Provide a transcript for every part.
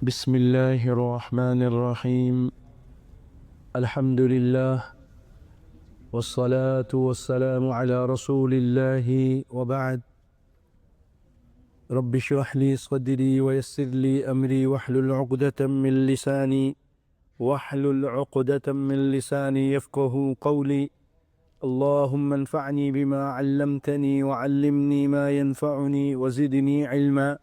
بسم الله الرحمن الرحيم. الحمد لله والصلاة والسلام على رسول الله وبعد. رب اشرح لي صدري ويسر لي أمري واحلل عقدة من لساني يفقه قولي. اللهم انفعني بما علمتني وعلمني ما ينفعني وزدني علما.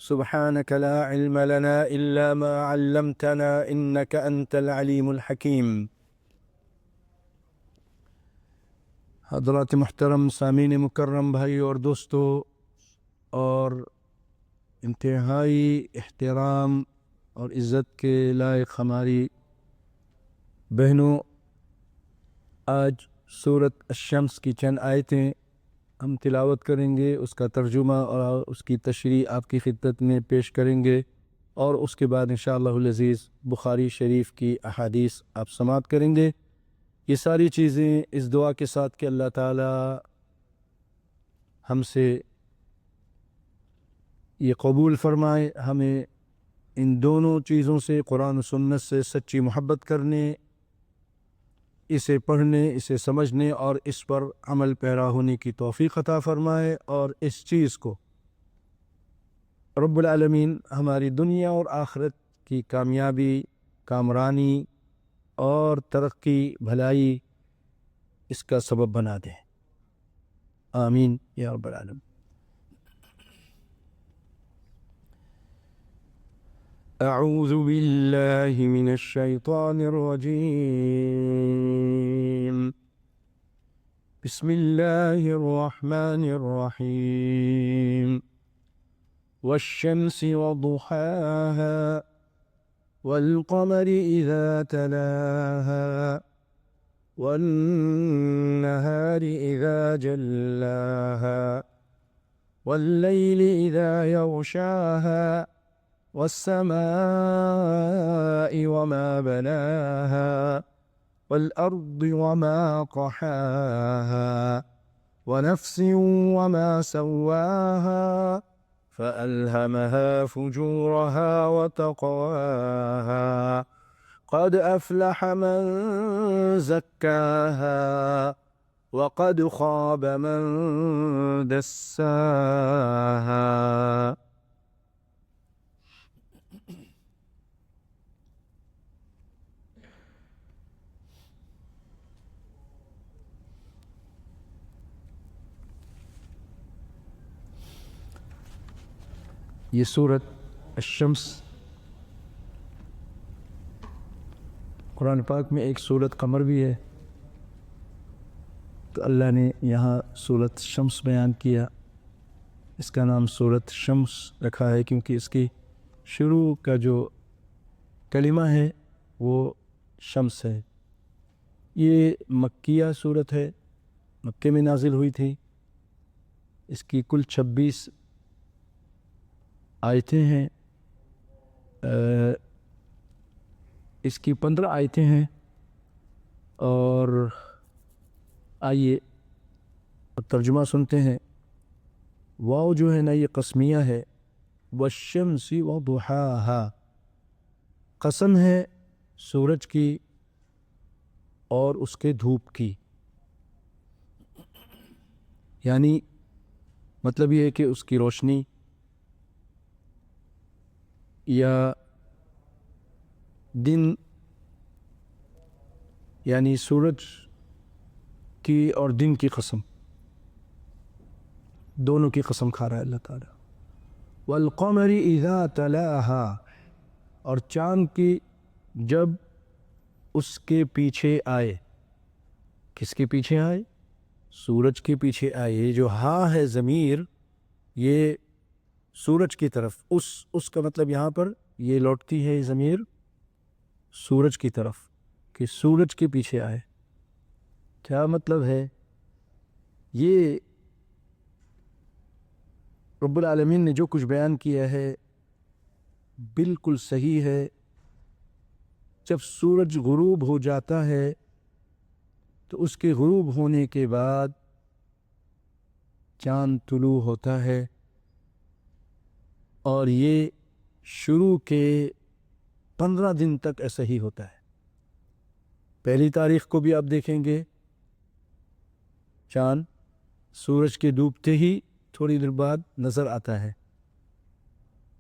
سبحانك لا علم لنا إلا ما علمتنا إنك أنت العليم الحكيم. حضرات محترم سامعین مکرم بھائی اور دوستو اور انتہائی احترام اور عزت کے لائق ہماری بہنوں، آج سورۃ الشمس کی چند آیتیں ہم تلاوت کریں گے، اس کا ترجمہ اور اس کی تشریح آپ کی خدمت میں پیش کریں گے، اور اس کے بعد انشاءاللہ العزیز بخاری شریف کی احادیث آپ سماعت کریں گے۔ یہ ساری چیزیں اس دعا کے ساتھ کہ اللہ تعالی ہم سے یہ قبول فرمائے، ہمیں ان دونوں چیزوں سے، قرآن و سنت سے سچی محبت کرنے، اسے پڑھنے، اسے سمجھنے اور اس پر عمل پیرا ہونے کی توفیق عطا فرمائے، اور اس چیز کو رب العالمین ہماری دنیا اور آخرت کی کامیابی، کامرانی اور ترقی، بھلائی اس کا سبب بنا دے، آمین یا رب العالمین۔ اعوذ باللہ من الشیطان الرجیم، بسم اللہ الرحمن الرحیم، والشمس وضحاها والقمر إذا تلاها والنهار إذا جلاها والليل إذا يغشاها والسماء وما بناها والأرض وما طحاها ونفس وما سواها فألهمها فجورها وتقواها قد أفلح من زكاها وقد خاب من دساها۔ یہ سورۃ الشمس قرآن پاک میں ایک سورۃ قمر بھی ہے، تو اللہ نے یہاں سورۃ شمس بیان کیا، اس کا نام سورۃ شمس رکھا ہے کیونکہ اس کی شروع کا جو کلمہ ہے وہ شمس ہے۔ یہ مکیہ سورت ہے، مکے میں نازل ہوئی تھی، اس کی کل 26 آیتیں ہیں، اس کی 15 آیتیں ہیں، اور آئیے ترجمہ سنتے ہیں۔ واو جو ہے نا یہ قسمیہ ہے، والشمس وضحاها، قسم ہے سورج کی اور اس کے دھوپ کی، یعنی مطلب یہ ہے کہ اس کی روشنی یا دن، یعنی سورج کی اور دن کی قسم، دونوں کی قسم کھا رہا ہے اللہ تعالیٰ۔ والقمر اذا تلاها، اور چاند کی جب اس کے پیچھے آئے، کس کے پیچھے آئے؟ سورج کے پیچھے آئے۔ یہ جو ہاں ہے ضمیر، یہ سورج کی طرف، اس کا مطلب یہاں پر یہ لوٹتی ہے ضمیر سورج کی طرف، کہ سورج کے پیچھے آئے۔ کیا مطلب ہے؟ یہ رب العالمین نے جو کچھ بیان کیا ہے بالکل صحیح ہے۔ جب سورج غروب ہو جاتا ہے تو اس کے غروب ہونے کے بعد چاند طلوع ہوتا ہے، اور یہ شروع کے 15 دن تک ایسا ہی ہوتا ہے. پہلی تاریخ کو بھی آپ دیکھیں گے چاند سورج کے ڈوبتے ہی تھوڑی دیر بعد نظر آتا ہے.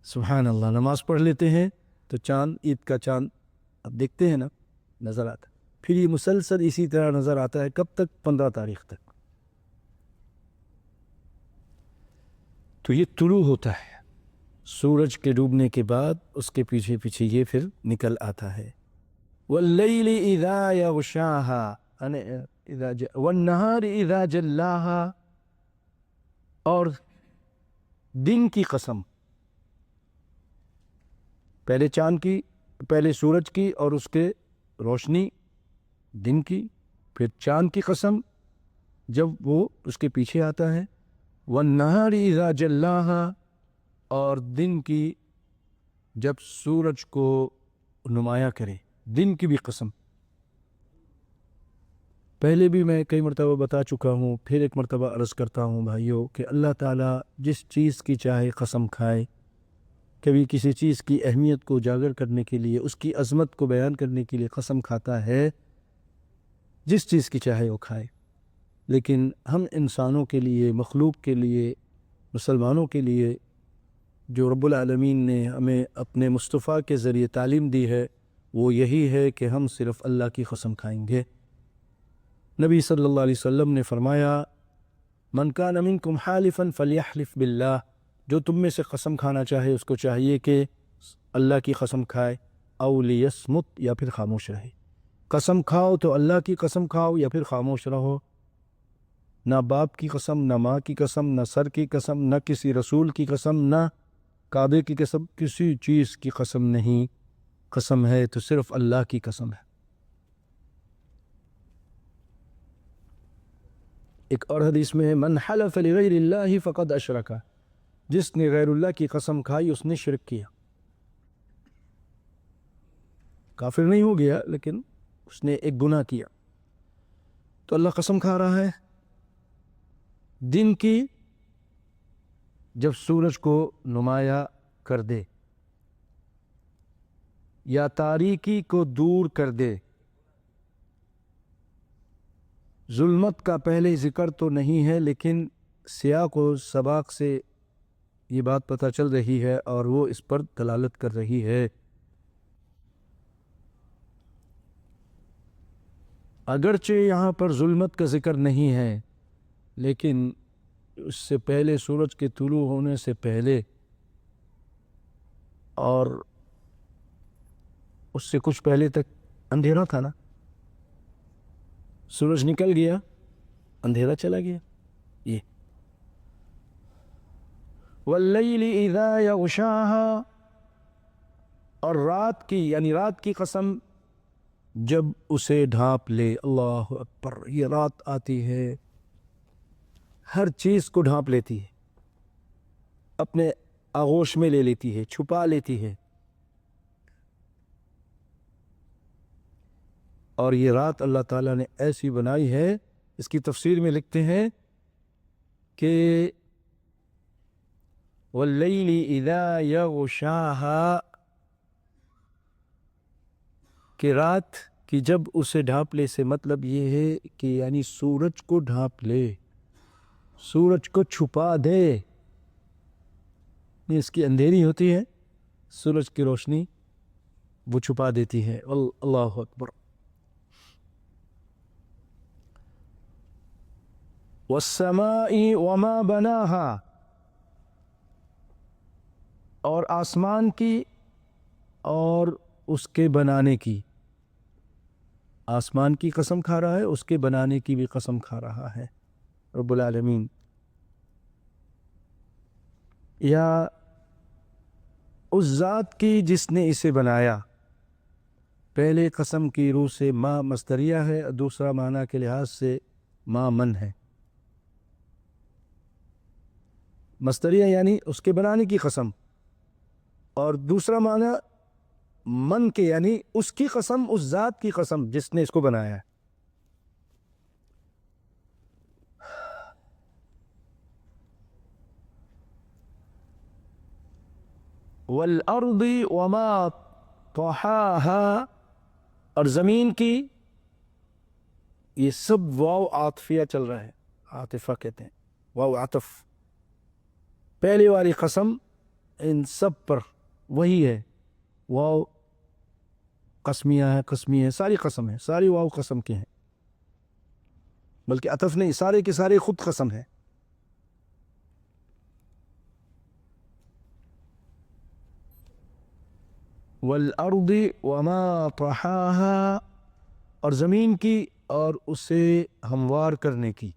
سبحان اللہ. نماز پڑھ لیتے ہیں تو چاند، عید کا چاند اب دیکھتے ہیں نا، نظر آتا ہے. پھر یہ مسلسل اسی طرح نظر آتا ہے. کب تک؟ 15 تاریخ تک. تو یہ طلوع ہوتا ہے. سورج کے ڈوبنے کے بعد اس کے پیچھے پیچھے یہ پھر نکل آتا ہے. واللیل اذا یغشاها والنہار اذا جلاها، اور دن کی قسم، پہلے چاند کی، پہلے سورج کی اور اس کے روشنی دن کی، پھر چاند کی قسم جب وہ اس کے پیچھے آتا ہے. والنہار اذا جلاها، اور دن کی جب سورج کو نمایاں کرے، دن کی بھی قسم. پہلے بھی میں کئی مرتبہ بتا چکا ہوں، پھر ایک مرتبہ عرض کرتا ہوں بھائیوں کہ اللہ تعالیٰ جس چیز کی چاہے قسم کھائے. کبھی کسی چیز کی اہمیت کو اجاگر کرنے کے لیے، اس کی عظمت کو بیان کرنے کے لیے قسم کھاتا ہے. جس چیز کی چاہے وہ کھائے. لیکن ہم انسانوں کے لیے، مخلوق کے لیے، مسلمانوں کے لیے جو رب العالمین نے ہمیں اپنے مصطفیٰ کے ذریعے تعلیم دی ہے، وہ یہی ہے کہ ہم صرف اللہ کی قسم کھائیں گے. نبی صلی اللہ علیہ وسلم نے فرمایا، من کان منکم حالفا فلیحلف باللہ، جو تم میں سے قسم کھانا چاہے اس کو چاہیے کہ اللہ کی قسم کھائے. او لیصمت، یا پھر خاموش رہے. قسم کھاؤ تو اللہ کی قسم کھاؤ یا پھر خاموش رہو. نہ باپ کی قسم، نہ ماں کی قسم، نہ سر کی قسم، نہ کسی رسول کی قسم، نہ کعبے کی قسم، کسی چیز کی قسم نہیں. قسم ہے تو صرف اللہ کی قسم ہے. ایک اور حدیث میں ہے، من حلف لغیر اللہ فقد اشرک، جس نے غیر اللہ کی قسم کھائی اس نے شرک کیا. کافر نہیں ہو گیا لیکن اس نے ایک گناہ کیا. تو اللہ قسم کھا رہا ہے دن کی جب سورج کو نمایاں کر دے یا تاریکی کو دور کر دے. ظلمت کا پہلے ذکر تو نہیں ہے لیکن سیاق و سباق سے یہ بات پتہ چل رہی ہے اور وہ اس پر دلالت کر رہی ہے. اگرچہ یہاں پر ظلمت کا ذکر نہیں ہے لیکن اس سے پہلے، سورج کے طلوع ہونے سے پہلے اور اس سے کچھ پہلے تک اندھیرا تھا نا. سورج نکل گیا، اندھیرا چلا گیا. یہ واللیل اذا یغشاها، اور رات کی، یعنی رات کی قسم جب اسے ڈھانپ لے. اللہ اکبر. یہ رات آتی ہے ہر چیز کو ڈھانپ لیتی ہے، اپنے آغوش میں لے لیتی ہے، چھپا لیتی ہے. اور یہ رات اللہ تعالیٰ نے ایسی بنائی ہے، اس کی تفسیر میں لکھتے ہیں کہ واللیل اذا یغشاها، کہ رات کی جب اسے ڈھانپ لے سے مطلب یہ ہے کہ یعنی سورج کو ڈھانپ لے، سورج کو چھپا دے. اس کی اندھیری ہوتی ہے، سورج کی روشنی وہ چھپا دیتی ہے. اللہ اکبر. والسماء وما بناها، اور آسمان کی اور اس کے بنانے کی. آسمان کی قسم کھا رہا ہے، اس کے بنانے کی بھی قسم کھا رہا ہے رب العالمین. یا اس ذات کی جس نے اسے بنایا. پہلے قسم کی روح سے ما مصدریہ ہے، دوسرا معنی کے لحاظ سے ما من ہے. مصدریہ یعنی اس کے بنانے کی قسم، اور دوسرا معنی من کے یعنی اس کی قسم، اس ذات کی قسم جس نے اس کو بنایا ہے. والارض وما طحاها، اور زمین کی، یہ سب واو عاطفیہ چل رہا ہے، عاطفہ کہتے ہیں، واو عطف، پہلی والی قسم ان سب پر وہی ہے، واو قسمیہ ہے، قسمی ہے، ساری قسم ہے، ساری واو قسم کے ہیں، بلکہ عطف نہیں، سارے کے سارے خود قسم ہے۔ والارض وما طحاها، اور زمین کی اور اسے ہموار کرنے کی،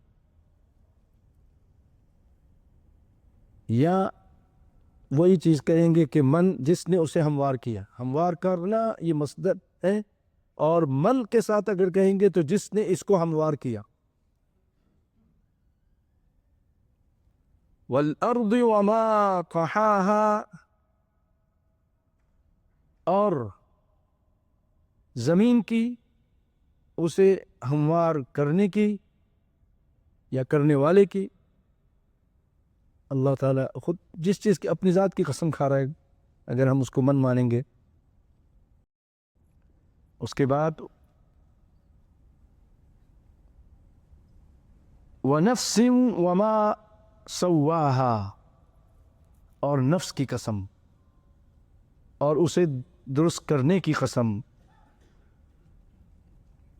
یا وہی چیز کہیں گے کہ من جس نے اسے ہموار کیا، ہموار کرنا یہ مصدر ہے، اور من کے ساتھ اگر کہیں گے تو جس نے اس کو ہموار کیا۔ والارض وما طحاها، اور زمین کی اسے ہموار کرنے کی یا کرنے والے کی۔ اللہ تعالیٰ خود جس چیز کی اپنی ذات کی قسم کھا رہا ہے اگر ہم اس کو من مانیں گے۔ اس کے بعد وَنَفْسٍ وَمَا سَوَّاهَا، اور نفس کی قسم اور اسے درست کرنے کی قسم،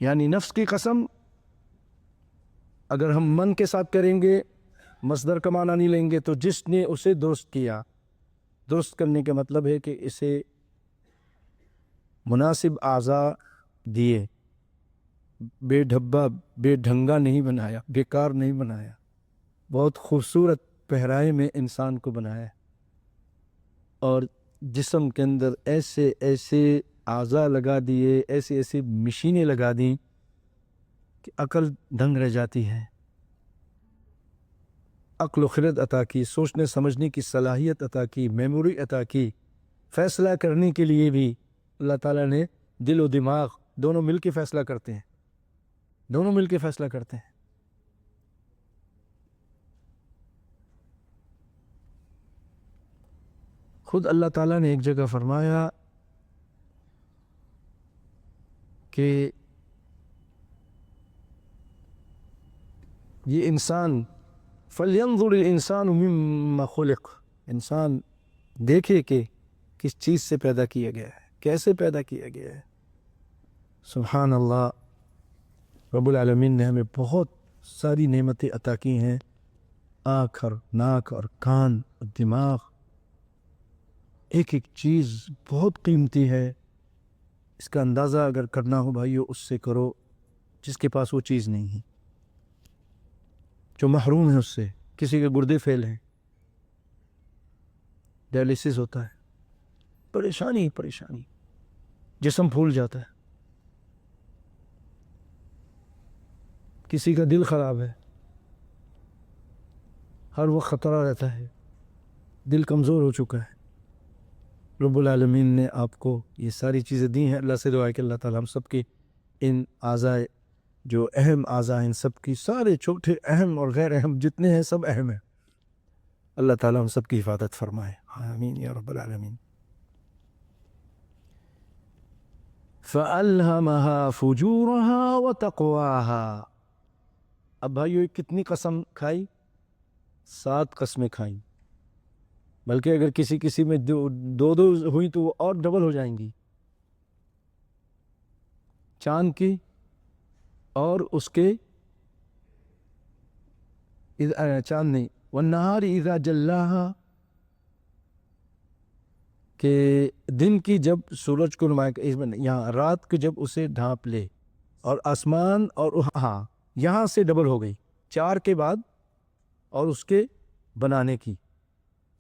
یعنی نفس کی قسم اگر ہم من کے ساتھ کریں گے مصدر کا معنی نہیں لیں گے تو جس نے اسے درست کیا، درست کرنے کا مطلب ہے کہ اسے مناسب اعضاء دیے، بے ڈھبا بے ڈھنگا نہیں بنایا، بیکار نہیں بنایا، بہت خوبصورت پہرائے میں انسان کو بنایا، اور جسم کے اندر ایسے ایسے اعضاء لگا دیے، ایسی ایسی مشینیں لگا دیں کہ عقل دنگ رہ جاتی ہے، عقل و خرد عطا کی، سوچنے سمجھنے کی صلاحیت عطا کی، میموری عطا کی، فیصلہ کرنے کے لیے بھی اللہ تعالیٰ نے دل و دماغ دونوں مل کے فیصلہ کرتے ہیں، دونوں مل کے فیصلہ کرتے ہیں۔ خود اللہ تعالیٰ نے ایک جگہ فرمایا کہ یہ انسان فَلْيَنْظُرِ الْإِنسَانُ مِمَّا خُلِقَ، انسان دیکھے کہ کس چیز سے پیدا کیا گیا ہے، کیسے پیدا کیا گیا ہے۔ سبحان اللہ، رب العالمین نے ہمیں بہت ساری نعمتیں عطا کی ہیں، آنکھ اور ناک اور کان اور دماغ، ایک ایک چیز بہت قیمتی ہے، اس کا اندازہ اگر کرنا ہو بھائیو اس سے کرو جس کے پاس وہ چیز نہیں ہے، جو محروم ہے اس سے۔ کسی کے گردے فیل ہیں، ڈائلیسس ہوتا ہے، پریشانی پریشانی، جسم پھول جاتا ہے، کسی کا دل خراب ہے، ہر وقت خطرہ رہتا ہے، دل کمزور ہو چکا ہے۔ رب العالمین نے آپ کو یہ ساری چیزیں دی ہیں، اللہ سے دعا ہے کہ اللہ تعالیٰ ہم سب کی ان اعضاء جو اہم اعضاء ہیں، ان سب کی، سارے چھوٹے اہم اور غیر اہم جتنے ہیں سب اہم ہیں، اللہ تعالیٰ ہم سب کی حفاظت فرمائے، آمین یا رب العالمین۔ فَأَلْهَمَهَا فُجُورَهَا وَتَقْوَاهَا، اب بھائیو کتنی قسم کھائی؟ 7 قسمیں کھائیں، بلکہ اگر کسی میں دو ہوئی تو وہ اور ڈبل ہو جائیں گی، چاند کی اور اس کے چاند نہیں، وَالنَّهَارِ إِذَا جَلَّاهَا، کہ دن کی جب سورج کو نمایاں، یہاں رات کو جب اسے ڈھانپ لے، اور آسمان، اور ہاں یہاں سے ڈبل ہو گئی 4 کے بعد، اور اس کے بنانے کی،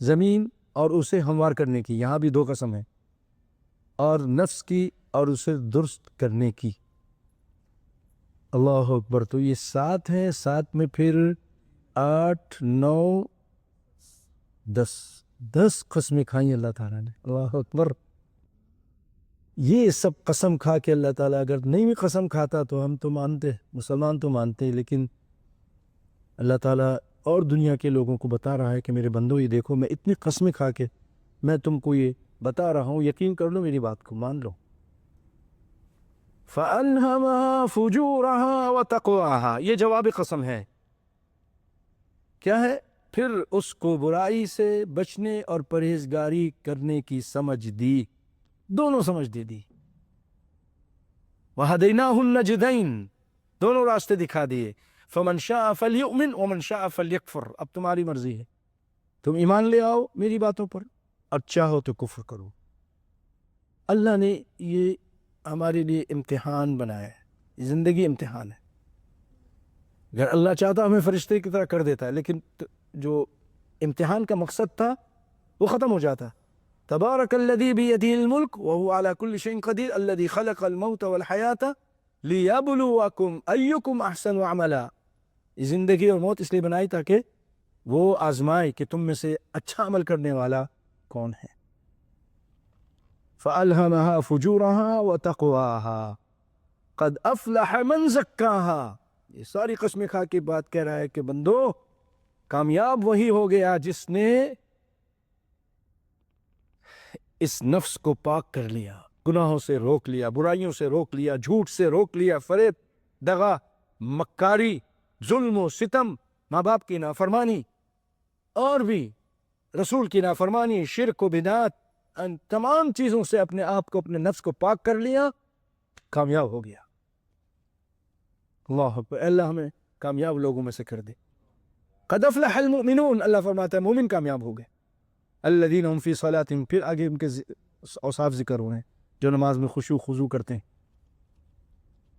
زمین اور اسے ہموار کرنے کی، یہاں بھی 2 قسم ہیں، اور نفس کی اور اسے درست کرنے کی۔ اللہ اکبر، تو یہ 7 ہیں، 7 میں پھر 8 9 10 قسمیں کھائیں اللہ تعالیٰ نے، اللہ اکبر۔ یہ سب قسم کھا کے اللہ تعالیٰ اگر نہیں بھی قسم کھاتا تو ہم تو مانتے، مسلمان تو مانتے، لیکن اللہ تعالیٰ اور دنیا کے لوگوں کو بتا رہا ہے کہ میرے بندو یہ دیکھو میں اتنی قسمیں کھا کے میں تم کو یہ بتا رہا ہوں، یقین کر لو، میری بات کو مان لو۔ فَأَلْهَمَهَا فُجُورَهَا وَتَقْوَاهَا، یہ جواب قسم ہے۔ کیا ہے؟ پھر اس کو برائی سے بچنے اور پرہیزگاری کرنے کی سمجھ دی، دونوں سمجھ دے دی۔ وَهَدَيْنَاهُ النَّجْدَيْنِ، دونوں راستے دکھا دیے۔ فَمَنْ شَاءَ فَلْيُؤْمِنْ وَمَنْ شَاءَ فَلْيَكْفُرْ، اب تمہاری مرضی ہے، تم ایمان لے آؤ میری باتوں پر، اور چاہو تو کفر کرو۔ اللہ نے یہ ہمارے لیے امتحان بنایا ہے، زندگی امتحان ہے۔ اگر اللہ چاہتا ہمیں فرشتے کی طرح کر دیتا ہے، لیکن جو امتحان کا مقصد تھا وہ ختم ہو جاتا۔ تبارک الذی بیدہ الملک وہو علی کل شیء قدیر الذی خلق الموت والحیاۃ لیبلوکم ایکم احسن عملا، زندگی اور موت اس لیے بنائی تاکہ وہ آزمائے کہ تم میں سے اچھا عمل کرنے والا کون ہے۔ فَأَلْهَمَهَا فُجُورَهَا وَتَقْوَاهَا قَدْ أَفْلَحَ مَنْ زَكَّاهَا، یہ ساری قسم کھا کے بات کہہ رہا ہے کہ بندو، کامیاب وہی ہو گیا جس نے اس نفس کو پاک کر لیا، گناہوں سے روک لیا، برائیوں سے روک لیا، جھوٹ سے روک لیا، فریب، دغا، مکاری، ظلم و ستم، ماں باپ کی نافرمانی، اور بھی رسول کی نافرمانی، شرک و بدعت، ان تمام چیزوں سے اپنے آپ کو، اپنے نفس کو پاک کر لیا، کامیاب ہو گیا۔ اللہ اکبر، اللہ ہمیں کامیاب لوگوں میں سے کر دے۔ قد افلح المؤمنون، اللہ فرماتا ہے مومن کامیاب ہو گئے۔ الذین هم فی صلاتہم، پھر آگے ان کے اوصاف ذکر ہوئے ہیں، جو نماز میں خشوع خضوع کرتے ہیں،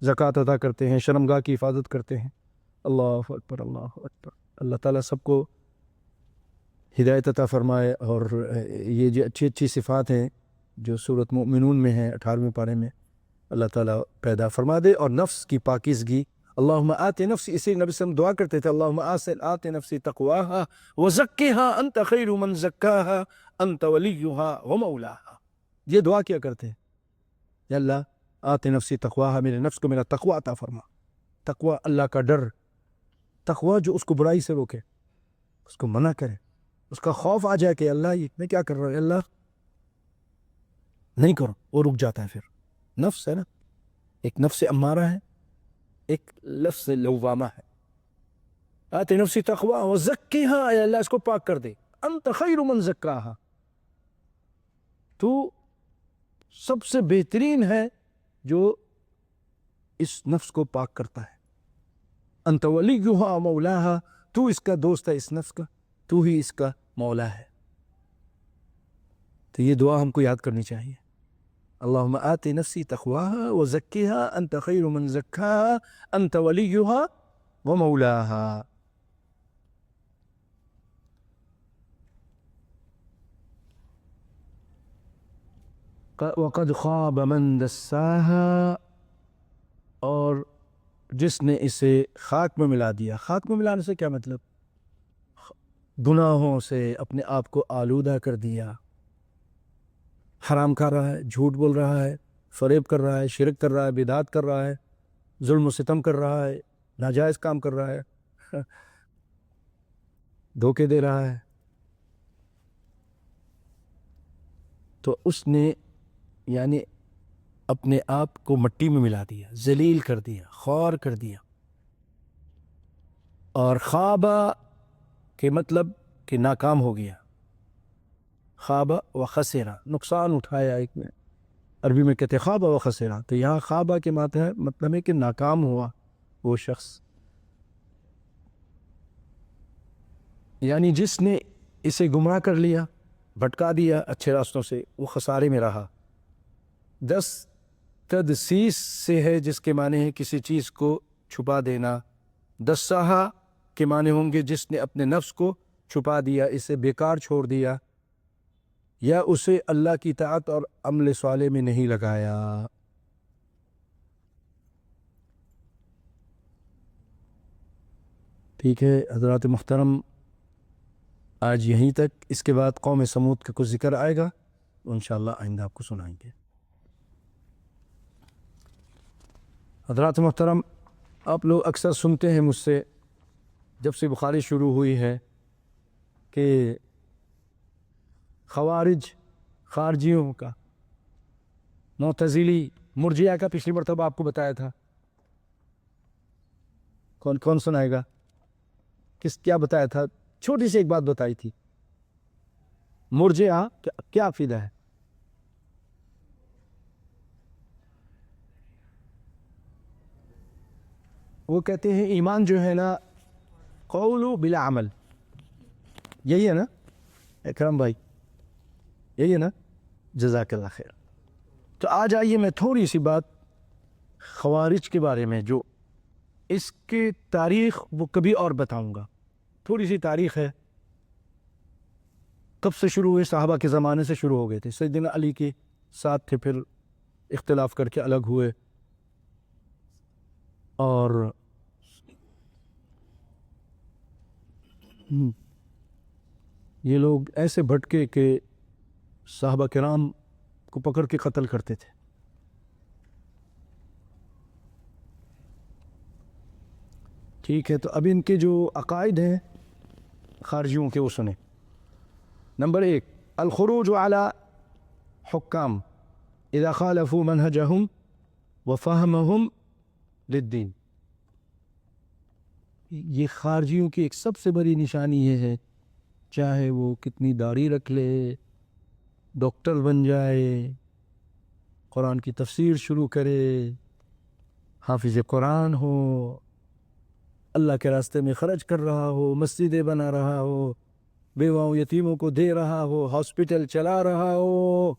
زکوٰۃ ادا کرتے ہیں، شرمگاہ کی حفاظت کرتے ہیں۔ اللہ اکبر، اللہ اکبر۔ اللہ تعالیٰ سب کو ہدایت عطا فرمائے، اور یہ جو اچھی اچھی صفات ہیں جو سورۃ مؤمنون میں ہیں 18ویں پارے میں، اللہ تعالیٰ پیدا فرما دے، اور نفس کی پاکیزگی۔ اللہم آت نفسی، اسی نبی صلی اللہ علیہ وسلم دعا کرتے تھے، اللہم آت نفسی تقواہا وزکھا انت خیر من زکاہا انت ولیہا ومولاہا، یہ دعا کیا کرتے ہیں، یا اللہ آت نفسی تقواہا، میرے نفس کو میرا تقوی عطا فرما۔ تقوی اللہ کا ڈر، تقوی جو اس کو برائی سے روکے، اس کو منع کرے، اس کا خوف آ جائے کہ اللہ یہ میں کیا کر رہا ہوں، اللہ نہیں کرو، وہ رک جاتا ہے۔ پھر نفس ہے نا، ایک نفس امارہ ہے، ایک لفظ لوامہ ہے۔ آت نفسی تقوی وزکھا، اے اللہ اس کو پاک کر دے، انت خیر من زکاہا، تو سب سے بہترین ہے جو اس نفس کو پاک کرتا ہے۔ انت ولیہا مولاہا، تو اس کا دوست ہے، اس نفس کا تو ہی اس کا مولا ہے۔ تو یہ دعا ہم کو یاد کرنی چاہیے، اللہم آت نفسی تقواہا وزکھا انت خیر من زکاہا انت ولیہا ومولاہا۔ وقد خواب من دساہا، اور جس نے اسے خاک میں ملا دیا۔ خاک میں ملانے سے کیا مطلب؟ گناہوں سے اپنے آپ کو آلودہ کر دیا، حرام کھا رہا ہے، جھوٹ بول رہا ہے، فریب کر رہا ہے، شرک کر رہا ہے، بدعت کر رہا ہے، ظلم و ستم کر رہا ہے، ناجائز کام کر رہا ہے، دھوکے دے رہا ہے، تو اس نے یعنی اپنے آپ کو مٹی میں ملا دیا، ذلیل کر دیا، خوار کر دیا۔ اور خوابہ کے مطلب کہ ناکام ہو گیا، خوابہ و خسرہ، نقصان اٹھایا، ایک میں عربی میں کہتے ہیں خوابہ و خسرہ، تو یہاں خوابہ کے مطلب ہے کہ ناکام ہوا وہ شخص، یعنی جس نے اسے گمراہ کر لیا، بھٹکا دیا اچھے راستوں سے، وہ خسارے میں رہا۔ تدسیس سے ہے جس کے معنی ہے کسی چیز کو چھپا دینا، دسہا کے معنی ہوں گے جس نے اپنے نفس کو چھپا دیا، اسے بیکار چھوڑ دیا، یا اسے اللہ کی طاعت اور عمل صالح میں نہیں لگایا۔ ٹھیک ہے حضرات محترم، آج یہیں تک، اس کے بعد قوم سمود کا کچھ ذکر آئے گا، انشاءاللہ آئندہ آپ کو سنائیں گے۔ حضرات محترم، آپ لوگ اکثر سنتے ہیں مجھ سے، جب سے بخاری شروع ہوئی ہے، کہ خوارج خارجیوں کا، معتزلی مرجیہ کا پچھلی مرتبہ آپ کو بتایا تھا، کون کون سنائے گا؟ کیا بتایا تھا؟ چھوٹی سی ایک بات بتائی تھی. مرجیہ کیا عقیدہ ہے؟ وہ کہتے ہیں ایمان جو ہے نا قول بلا عمل. یہی ہے نا اکرم بھائی؟ یہی ہے نا؟ جزاک اللہ خیر. تو آج آئیے میں تھوڑی سی بات خوارج کے بارے میں، جو اس کی تاریخ وہ کبھی اور بتاؤں گا. تھوڑی سی تاریخ ہے، کب سے شروع ہوئے؟ صحابہ کے زمانے سے شروع ہو گئے تھے. سیدنا علی کے ساتھ تھے، پھر اختلاف کر کے الگ ہوئے، اور یہ لوگ ایسے بھٹکے کہ صحابہ کرام کو پکڑ کے قتل کرتے تھے. ٹھیک ہے، تو اب ان کے جو عقائد ہیں خارجیوں کے وہ سنیں. نمبر 1، الخروج على حکام اذا خالفوا منهجهم وفهمهم للدین. یہ خارجیوں کی ایک سب سے بڑی نشانی یہ ہے، چاہے وہ کتنی داڑھی رکھ لے، ڈاکٹر بن جائے، قرآن کی تفسیر شروع کرے، حافظ قرآن ہو، اللہ کے راستے میں خرچ کر رہا ہو، مسجدیں بنا رہا ہو، بیواؤں یتیموں کو دے رہا ہو، ہاسپٹل چلا رہا ہو،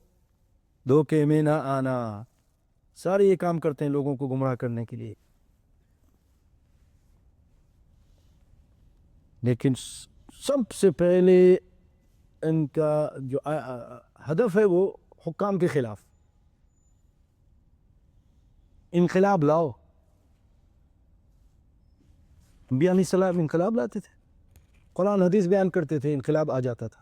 دھوکے میں نہ آنا. سارے یہ کام کرتے ہیں لوگوں کو گمراہ کرنے کے لیے. لیکن سب سے پہلے ان کا جو ہدف ہے وہ حکام کے خلاف انقلاب لاؤ. انبیاء علیہ السلام انقلاب لاتے تھے، قرآن حدیث بیان کرتے تھے، انقلاب آ جاتا تھا.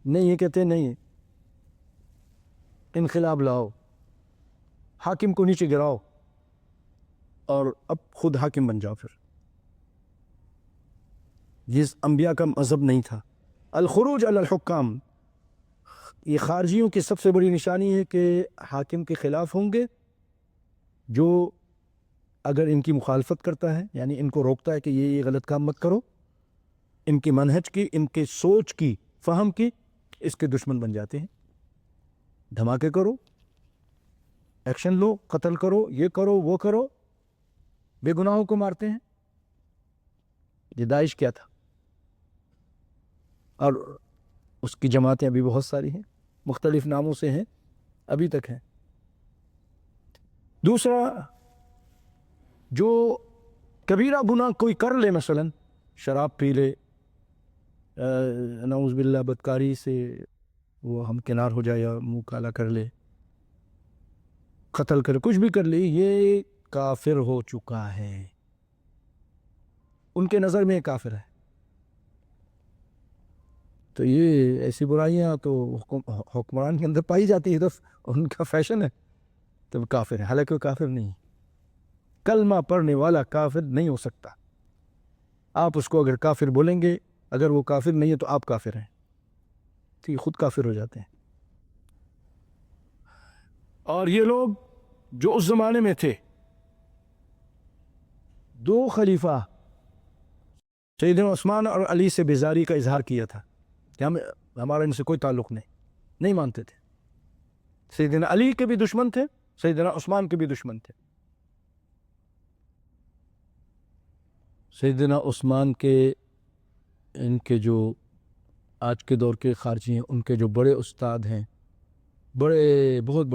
نہیں، یہ کہتے نہیں، انقلاب لاؤ، حاکم کو نیچے گراؤ اور اب خود حاکم بن جاؤ. پھر یہ انبیاء کا مذہب نہیں تھا. الخروج علی الحکام، یہ خارجیوں کی سب سے بڑی نشانی ہے کہ حاکم کے خلاف ہوں گے. جو اگر ان کی مخالفت کرتا ہے، یعنی ان کو روکتا ہے کہ یہ غلط کام مت کرو، ان کی منہج کی، ان کے سوچ کی، فہم کی، اس کے دشمن بن جاتے ہیں. دھماکے کرو، ایکشن لو، قتل کرو، یہ کرو وہ کرو، بے گناہوں کو مارتے ہیں. یہ داعش کیا تھا، اور اس کی جماعتیں ابھی بہت ساری ہیں، مختلف ناموں سے ہیں، ابھی تک ہیں. دوسرا، جو کبیرہ گناہ کوئی کر لے، مثلا شراب پی لے، نعوذ باللہ بدکاری سے وہ ہم کنار ہو جائے یا منہ کالا کر لے، قتل کرے، کچھ بھی کر لے، یہ کافر ہو چکا ہے. ان کے نظر میں کافر ہے. تو یہ ایسی برائیاں تو حکمران کے اندر پائی جاتی ہے، تو ان کا فیشن ہے، تو کافر ہے. حالانکہ وہ کافر نہیں، کلمہ پڑھنے والا کافر نہیں ہو سکتا. آپ اس کو اگر کافر بولیں گے، اگر وہ کافر نہیں ہے تو آپ کافر ہیں، تو یہ خود کافر ہو جاتے ہیں. اور یہ لوگ جو اس زمانے میں تھے، 2 خلیفہ سیدنا عثمان اور علی سے بیزاری کا اظہار کیا تھا کہ ہمارا ان سے کوئی تعلق نہیں مانتے تھے. سیدنا علی کے بھی دشمن تھے، سیدنا عثمان کے بھی دشمن تھے. سیدنا عثمان کے، ان کے جو آج کے دور کے خارجی ہیں، ان کے جو بڑے استاد ہیں، بہت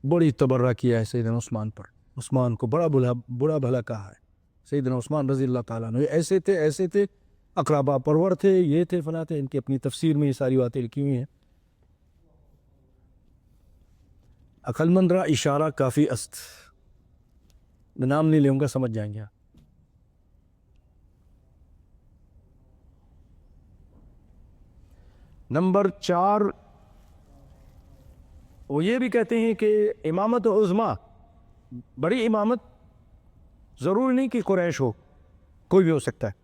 بڑی تبرہ کیا ہے سیدنا عثمان پر. عثمان کو برا بھلا کہا ہے. سیدنا عثمان رضی اللہ تعالیٰ عنہ ایسے تھے، اقربا پرور تھے، یہ تھے، فلاں تھے. ان کی اپنی تفسیر میں یہ ساری باتیں لکھی ہوئی ہیں. عقل مند را اشارہ کافی است، نام نہیں لوں گا، سمجھ جائیں گے. نمبر 4، وہ یہ بھی کہتے ہیں کہ امامت عظمیٰ، بڑی امامت ضروری نہیں کہ قریش ہو، کوئی بھی ہو سکتا ہے.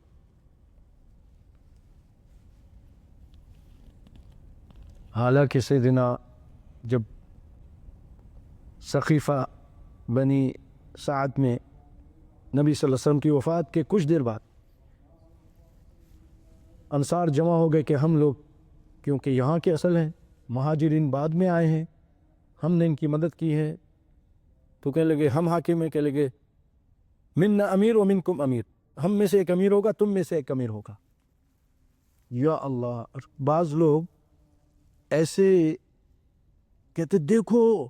حالانکہ سیدنا جب ثقیفہ بنی سعد میں نبی صلی اللہ علیہ وسلم کی وفات کے کچھ دیر بعد انصار جمع ہو گئے کہ ہم لوگ کیونکہ یہاں کے اصل ہیں، مہاجرین بعد میں آئے ہیں، ہم نے ان کی مدد کی ہے، تو کہنے لگے ہم حاکم ہیں، کہنے لگے منا امیر و منکم امیر، ہم میں سے ایک امیر ہوگا، تم میں سے ایک امیر ہوگا۔ یا اللہ، بعض لوگ ایسے کہتے دیکھو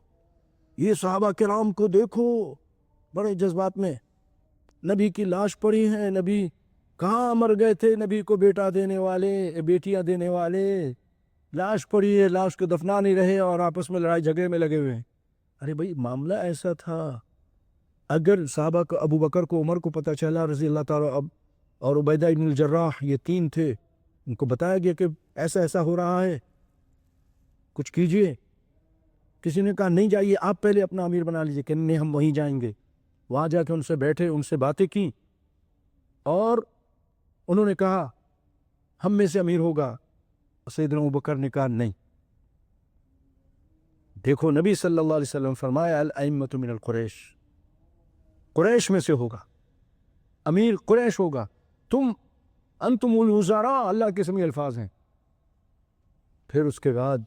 یہ صحابہ کرام کو دیکھو، بڑے جذبات میں، نبی کی لاش پڑی ہے، نبی کہاں مر گئے تھے، نبی کو بیٹا دینے والے، بیٹیاں دینے والے، لاش پڑی ہے، لاش کو دفنا نہیں رہے اور آپس میں لڑائی جھگڑے میں لگے ہوئے ہیں۔ ارے بھائی معاملہ ایسا تھا، اگر صحابہ کو، ابو بکر کو، عمر کو پتہ چلا رضی اللہ تعالیٰ اور عبیدہ بن الجراح، یہ تین تھے، ان کو بتایا گیا کہ ایسا ایسا ہو رہا ہے، کچھ کیجئے۔ کسی نے کہا نہیں جائیے، آپ پہلے اپنا امیر بنا لیجئے، کہ نہیں ہم وہیں جائیں گے۔ وہاں جا کے ان سے بیٹھے، ان سے باتیں کی، اور انہوں نے کہا ہم میں سے امیر ہوگا۔ سیدنا ابو بکر نے کہا نہیں، دیکھو نبی صلی اللہ علیہ وسلم فرمایا الائمۃ من القریش، قریش میں سے ہوگا، امیر قریش ہوگا، تم انتم الوزراء، اللہ کے سمیع الفاظ ہیں۔ پھر اس کے بعد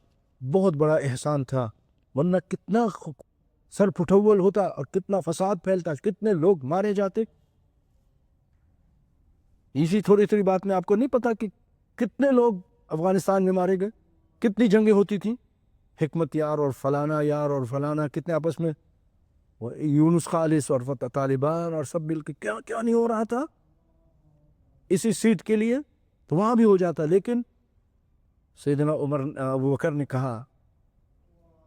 بہت بڑا احسان تھا، ورنہ کتنا سر پھٹول ہوتا اور کتنا فساد پھیلتا، کتنے لوگ مارے جاتے۔ اسی تھوڑی تھوڑی بات میں آپ کو نہیں پتا کہ کتنے لوگ افغانستان میں مارے گئے، کتنی جنگیں ہوتی تھیں، حکمت یار اور فلانا کتنے آپس میں، یونس خالص اور فتح طالبان اور سب مل کے کیا کیا نہیں ہو رہا تھا اسی سیٹ کے لیے، تو وہاں بھی ہو جاتا۔ لیکن سیدنا ابو بکر نے کہا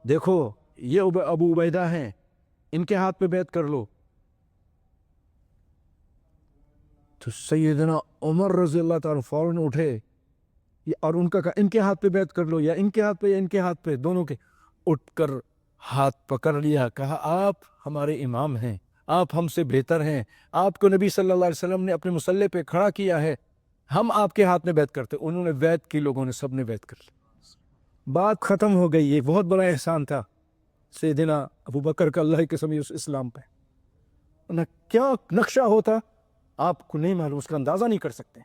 دیکھو یہ ابو عبیدہ ہیں، ان کے ہاتھ پہ بیعت کر لو۔ تو سیدنا عمر رضی اللہ تعالیٰ فوراً اٹھے اور ان کا کہا ان کے ہاتھ پہ بیعت کر لو، یا ان کے ہاتھ پہ یا ان کے ہاتھ پہ، دونوں کے، اٹھ کر ہاتھ پکڑ لیا، کہا آپ ہمارے امام ہیں، آپ ہم سے بہتر ہیں، آپ کو نبی صلی اللہ علیہ وسلم نے اپنے مصلی پہ کھڑا کیا ہے، ہم آپ کے ہاتھ میں بیعت کرتے۔ انہوں نے بیعت کی، لوگوں نے سب نے بیعت کر لی، بات ختم ہو گئی۔ یہ بہت بڑا احسان تھا سیدنا ابو بکر کا اللہ کے سمیع اسلام پہ، کیا نقشہ ہوتا آپ کو نہیں معلوم، اس کا اندازہ نہیں کر سکتے۔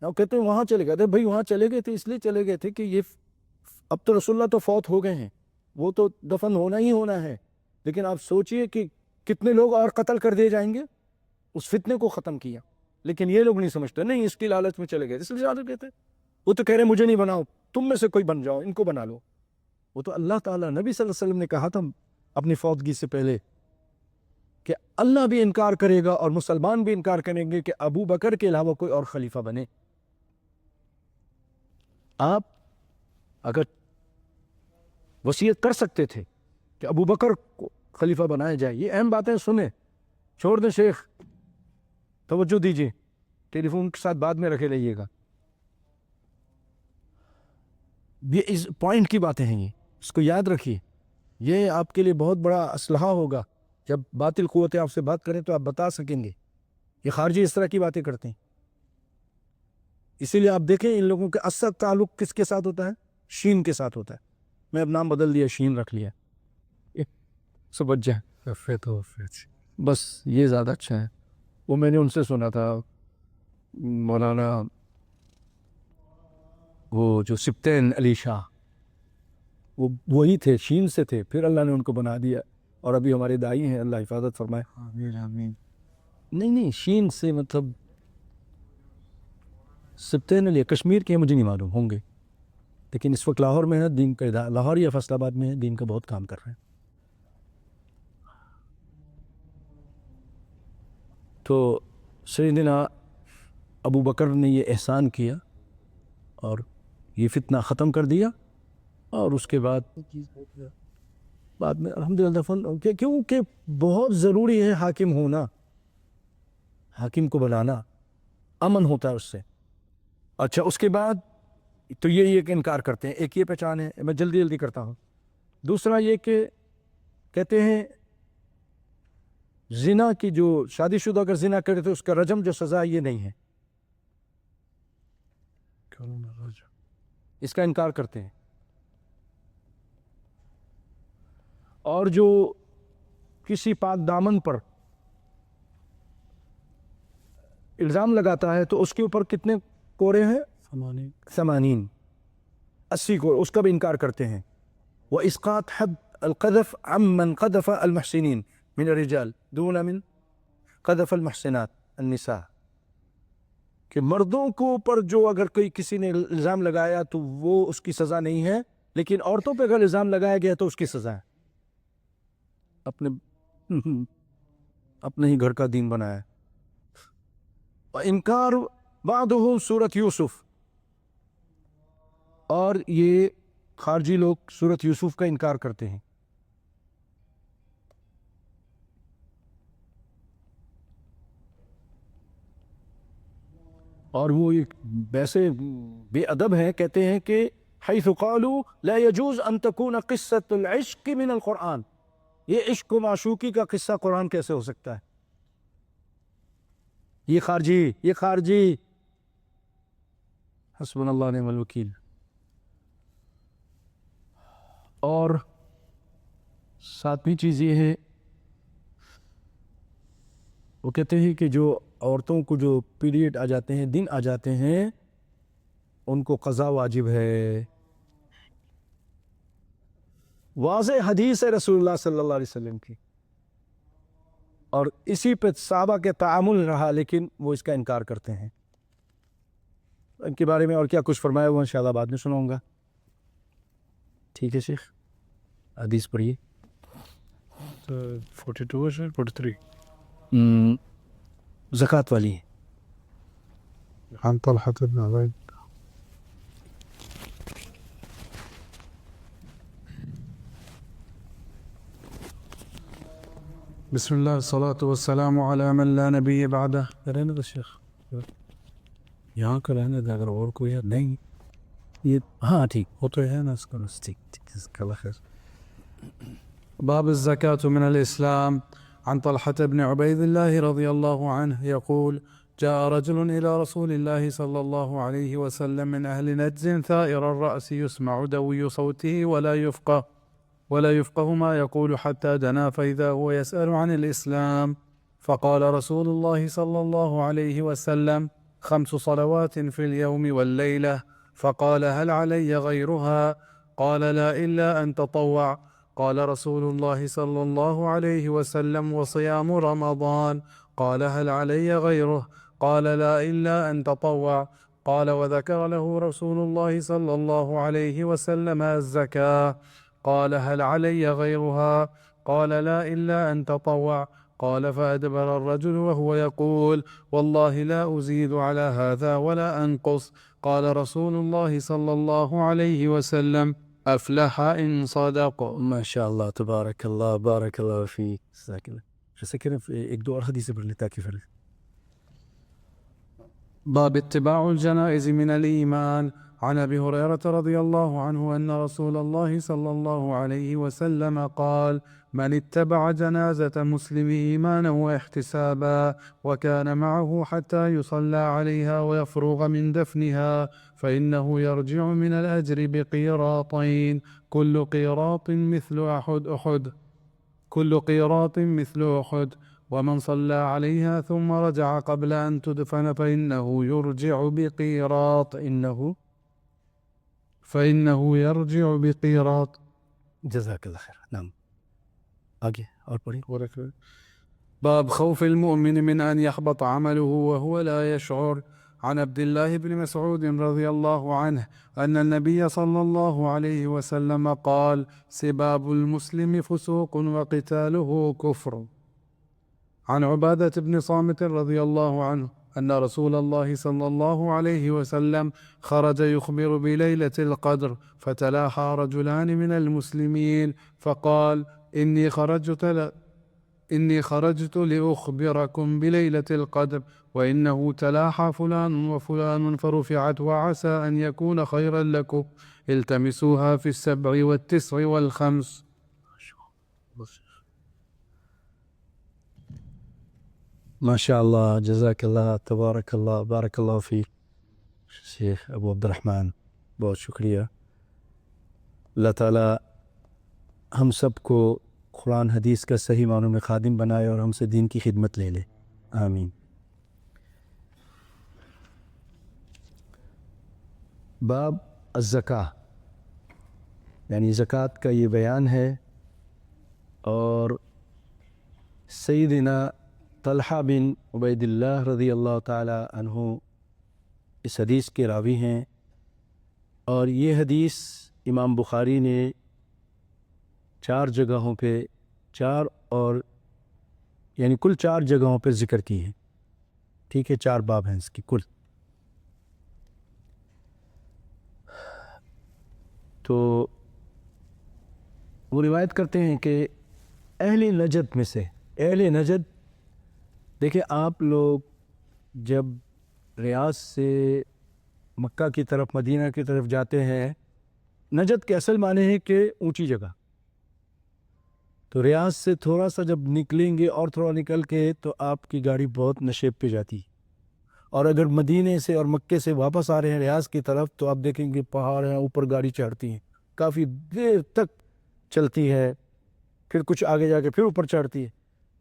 وہ کہتے ہیں وہاں چلے گئے تھے، بھائی وہاں چلے گئے تھے اس لیے چلے گئے تھے کہ یہ اب تو رسول اللہ تو فوت ہو گئے ہیں، وہ تو دفن ہونا ہی ہونا ہے، لیکن آپ سوچئے کہ کتنے لوگ اور قتل کر دیے جائیں گے، اس فتنے کو ختم کیا۔ لیکن یہ لوگ نہیں سمجھتے، نہیں اس کی لالچ میں چلے گئے، اس لیے چلے گئے تھے۔ وہ تو کہہ رہے مجھے نہیں بناؤ، تم میں سے کوئی بن جاؤ، ان کو بنا لو۔ وہ تو اللہ تعالیٰ، نبی صلی اللہ علیہ وسلم نے کہا تھا اپنی فوتگی سے پہلے کہ اللہ بھی انکار کرے گا اور مسلمان بھی انکار کریں گے کہ ابو بکر کے علاوہ کوئی اور خلیفہ بنے۔ آپ اگر وصیت کر سکتے تھے کہ ابو بکر کو خلیفہ بنایا جائے، یہ اہم باتیں سنیں، چھوڑ دیں شیخ، توجہ دیجیے، ٹیلی فون کے ساتھ بعد میں رکھے رہیے گا، یہ اس پوائنٹ کی باتیں ہیں، یہ اس کو یاد رکھیے، یہ آپ کے لیے بہت بڑا اسلحہ ہوگا۔ جب باطل قوتیں آپ سے بات کریں تو آپ بتا سکیں گے یہ خارجی اس طرح کی باتیں کرتے ہیں۔ اسی لیے آپ دیکھیں ان لوگوں کا اصل تعلق کس کے ساتھ ہوتا ہے؟ شین کے ساتھ ہوتا ہے۔ میں اب نام بدل دیا، شین رکھ لیا، سمجھ جائیں، بس یہ زیادہ اچھا ہے۔ وہ میں نے ان سے سنا تھا، مولانا وہ جو سبتین علی شاہ، وہ وہی تھے، شین سے تھے، پھر اللہ نے ان کو بنا دیا، اور ابھی ہمارے دائی ہیں، اللہ حفاظت فرمائے۔ آمین آمین۔ نہیں شین سے مطلب سبتین علی کشمیر کے مجھے نہیں معلوم، ہوں گے، لیکن اس وقت لاہور میں ہے، دین کا لاہور یا فیصل آباد میں ہے، دین کا بہت کام کر رہے ہیں۔ تو سیدنا ابو بکر نے یہ احسان کیا اور یہ فتنہ ختم کر دیا، اور اس کے بعد میں الحمدللہ کیونکہ بہت ضروری ہے حاکم ہونا، حاکم کو بلانا، امن ہوتا ہے اس سے۔ اچھا اس کے بعد تو یہ کہ انکار کرتے ہیں، ایک یہ پہچان ہے، میں جلدی جلدی کرتا ہوں۔ دوسرا یہ کہ کہتے ہیں زنا کی، جو شادی شدہ اگر زنا کرے تو اس کا رجم جو سزا یہ نہیں ہے، اس کا انکار کرتے ہیں۔ اور جو کسی پاک دامن پر الزام لگاتا ہے تو اس کے اوپر کتنے کورے ہیں؟ 80 80 کو اس کا بھی انکار کرتے ہیں. وإسقاط حد القذف عمن قذف المحسنين من الرجال دون من قذف المحسنات النساء، کہ مردوں کو اوپر جو اگر کوئی کسی نے الزام لگایا تو وہ اس کی سزا نہیں ہے، لیکن عورتوں پہ اگر الزام لگایا گیا تو اس کی سزا ہے. اپنے ہی گھر کا دین بنایا. انکار بعضهم سورۃ یوسف، اور یہ خارجی لوگ سورۃ یوسف کا انکار کرتے ہیں. اور وہ ویسے بے ادب ہیں، کہتے ہیں کہ حیث قالوا لا يجوز ان تكون قصة العشق من القرآن، یہ عشق و معشوقی کا قصہ قرآن کیسے ہو سکتا ہے؟ یہ خارجی حسبنا اللہ نعم الوکیل. اور ساتویں چیز یہ ہے، وہ کہتے ہیں کہ جو عورتوں کو جو پیریڈ آ جاتے ہیں، دن آ جاتے ہیں، ان کو قضا واجب ہے. واضح حدیث ہے رسول اللہ صلی اللہ علیہ وسلم کی، اور اسی پہ صحابہ کے تعامل رہا، لیکن وہ اس کا انکار کرتے ہیں. ان کے بارے میں اور کیا کچھ فرمایا وہ انشاءاللہ بعد میں سناؤں گا. ٹھیک ہے شیخ، حدیث پڑھیے. 42 ہے 43 زکوٰۃ والی ہے. عن طلحة بن عبيد بسم الله الصلاة والسلام على من لا نبي بعده. رہنے دو شیخ، یہاں کا رہنے دو، اگر اور کوئی ہے نہیں یہ ہاں ٹھیک وہ تو ہے نا اس کا. ٹھیک جزاک اللہ خیر. باب الزكاة من الإسلام. عن طلحة بن عبيد الله رضي الله عنه يقول: جاء رجل إلى رسول الله صلى الله عليه وسلم من أهل نجد ثائر الرأس يسمع دوي صوته ولا يفقه ما يقول حتى دنا، فإذا هو يسأل عن الإسلام. فقال رسول الله صلى الله عليه وسلم: 5 صلوات في اليوم والليلة. فقال: هل علي غيرها؟ قال: لا إلا أن تطوع. قال رسول الله صلى الله عليه وسلم: وصيام رمضان. قال: هل علي غيره؟ قال: لا إلا أن تطوع. قال: وذكر له رسول الله صلى الله عليه وسلم الزكاة. قال: هل علي غيرها؟ قال: لا إلا أن تطوع. قال: فأدبر الرجل وهو يقول: والله لا أزيد على هذا ولا أنقص. قال رسول الله صلى الله عليه وسلم: أفلح إن صدق. ما شاء اللہ تبارک اللہ بارک اللہ فیک. جزاک اللہ. جیسے کہ ایک دو اور حدیثیں پڑھ لیتا کہ پھر. باب اتباع الجنائز من الإيمان. عن أبي هريرة رضي الله عنه أن رسول الله صلى الله عليه وسلم قال: من اتبع جنازة مسلم إيمانا واحتسابا وكان معه حتى يصلى عليها ويفرغ من دفنها فإنه يرجع من الأجر بقيراطين، كل قيراط مثل أحد. ومن صلى عليها ثم رجع قبل أن تدفن فإنه يرجع بقيراط. جزاک اللہ خیر. نعم آگے اور پڑھیں. باب خوف المؤمن من أن يحبط عمله وهو لا يشعر. عن عبد الله بن مسعود رضي الله عنه أن النبي صلى الله عليه وسلم قال: سباب المسلم فسوق وقتاله كفر. عن عبادة بن صامت رضي الله عنه أن رسول الله صلى الله عليه وسلم خرج يخبر بليلة القدر، فتلاحى رجلان من المسلمين فقال: إني خرجت لأخبركم بليلة القدر، وإنه تلاحى فلان وفلان فرفعت، وعسى أن يكون خيرا لكم، التمسوها في 7 و9 و5. ماشاء اللہ جزاک اللہ تبارک اللہ بارک اللہ فی. شیخ ابو عبد الرحمن بہت شکریہ. اللہ تعالی ہم سب کو قرآن حدیث کا صحیح معنوں میں خادم بنائے اور ہم سے دین کی خدمت لے لے، آمین۔ باب الزکاة، یعنی زکوٰۃ کا یہ بیان ہے، اور سیدنا طلحہ بن عبید اللہ رضی اللہ تعالی عنہ اس حدیث کے راوی ہیں، اور یہ حدیث امام بخاری نے 4 جگہوں پہ یعنی کل 4 جگہوں پہ ذکر کی ہے، ٹھیک ہے، 4 باب ہیں اس کی کل۔ تو وہ روایت کرتے ہیں کہ اہل نجد میں سے، اہل نجد، دیکھیں آپ لوگ جب ریاض سے مکہ کی طرف، مدینہ کی طرف جاتے ہیں، نجد کے اصل معنی ہے کہ اونچی جگہ، تو ریاض سے تھوڑا سا جب نکلیں گے اور تھوڑا نکل کے تو آپ کی گاڑی بہت نشیب پہ جاتی، اور اگر مدینے سے اور مکے سے واپس آ رہے ہیں ریاض کی طرف تو آپ دیکھیں گے پہاڑ ہیں، اوپر گاڑی چڑھتی ہیں، کافی دیر تک چلتی ہے، پھر کچھ آگے جا کے پھر اوپر چڑھتی ہے۔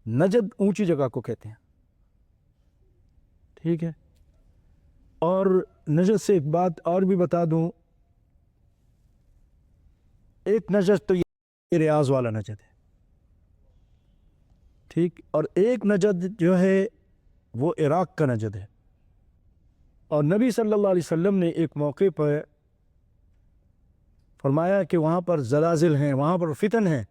نجد اونچی جگہ کو کہتے ہیں، ٹھیک ہے۔ اور نجد سے ایک بات اور بھی بتا دوں، ایک نجد تو یہ ریاض والا نجد ہے، ٹھیک، اور ایک نجد جو ہے وہ عراق کا نجد ہے، اور نبی صلی اللہ علیہ وسلم نے ایک موقع پر فرمایا کہ وہاں پر زلازل ہیں، وہاں پر فتن ہیں،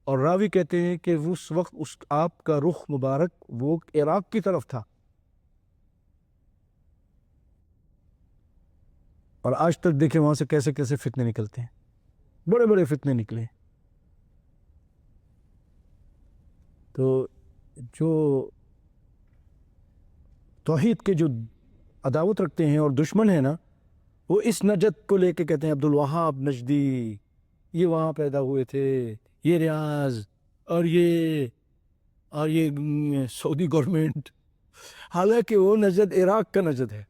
اور راوی کہتے ہیں کہ اس وقت آپ کا رخ مبارک وہ عراق کی طرف تھا، اور آج تک دیکھیں وہاں سے کیسے کیسے فتنے نکلتے ہیں، بڑے بڑے فتنے نکلے۔ تو جو توحید کے جو عداوت رکھتے ہیں اور دشمن ہیں نا، وہ اس نجد کو لے کے کہتے ہیں عبد الوہاب نجدی، یہ وہاں پیدا ہوئے تھے، یہ ریاض، اور یہ سعودی گورنمنٹ، حالانکہ وہ نجد عراق کا نجد ہے۔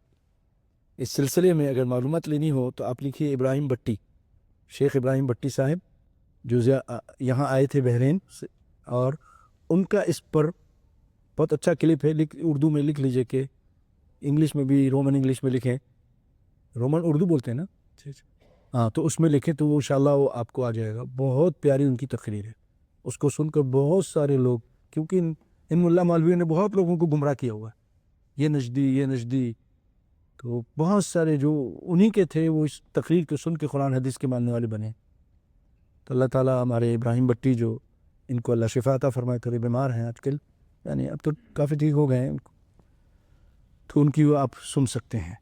اس سلسلے میں اگر معلومات لینی ہو تو آپ لکھیے ابراہیم بٹی، شیخ ابراہیم بٹی صاحب جو یہاں آئے تھے بحرین سے، اور ان کا اس پر بہت اچھا کلپ ہے، اردو میں لکھ لیجئے، کہ انگلش میں بھی، رومن انگلش میں لکھیں، رومن اردو بولتے ہیں نا، ہاں، تو اس میں لکھیں تو انشاءاللہ وہ آپ کو آ جائے گا، بہت پیاری ان کی تقریر ہے، اس کو سن کر بہت سارے لوگ، کیونکہ ان ملا مولویوں نے بہت لوگوں کو گمراہ کیا ہوا ہے، یہ نجدی، یہ نجدی، تو بہت سارے جو انہی کے تھے وہ اس تقریر کو سن کے قرآن حدیث کے ماننے والے بنے۔ تو اللہ تعالیٰ ہمارے ابراہیم بٹی جو، ان کو اللہ شفا عطا فرمائے، تھوڑے بیمار ہیں آج کل، یعنی اب تو کافی ٹھیک ہو گئے ہیں، تو ان کی وہ آپ سن سکتے ہیں۔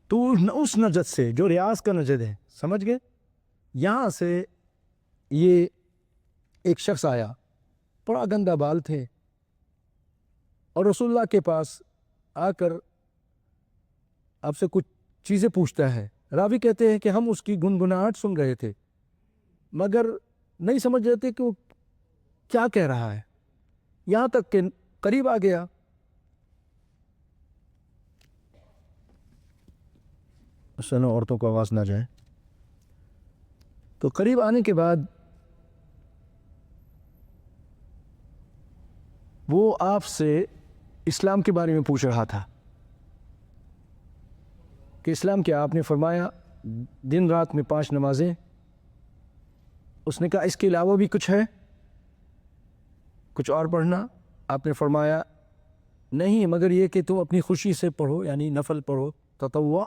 تو اس نجد سے جو ریاض کا نجد ہے، سمجھ گئے، یہاں سے یہ ایک شخص آیا، بڑا گندا بال تھے، اور رسول اللہ کے پاس آ کر آپ سے کچھ چیزیں پوچھتا ہے۔ راوی کہتے ہیں کہ ہم اس کی گنگناہٹ سن رہے تھے، مگر نہیں سمجھ رہے تھے کہ وہ کیا کہہ رہا ہے، یہاں تک کہ قریب آ گیا، سنو عورتوں کو آواز نہ جائے، تو قریب آنے کے بعد وہ آپ سے اسلام کے بارے میں پوچھ رہا تھا کہ اسلام کیا؟ آپ نے فرمایا دن رات میں 5 نمازیں۔ اس نے کہا اس کے علاوہ بھی کچھ ہے، کچھ اور پڑھنا؟ آپ نے فرمایا نہیں، مگر یہ کہ تم اپنی خوشی سے پڑھو، یعنی نفل پڑھو، تطوع۔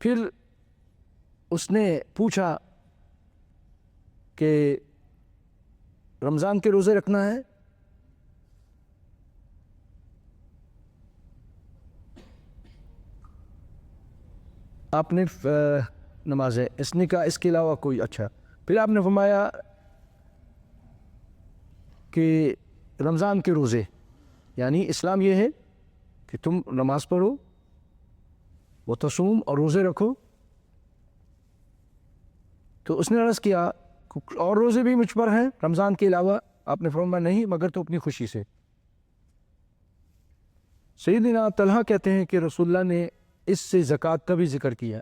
پھر اس نے پوچھا کہ رمضان کے روزے رکھنا ہے؟ آپ نے نماز ہے، اس نے کہا اس کے علاوہ کوئی؟ اچھا، پھر آپ نے فرمایا کہ رمضان کے روزے، یعنی اسلام یہ ہے کہ تم نماز پڑھو، وہ تصوم، اور روزے رکھو۔ تو اس نے عرض کیا اور روزے بھی مجھ پر ہیں رمضان کے علاوہ؟ آپ نے فرمایا نہیں، مگر تو اپنی خوشی سے۔ سیدنا طلحہ کہتے ہیں کہ رسول اللہ نے اس سے زکوٰۃ کا بھی ذکر کیا،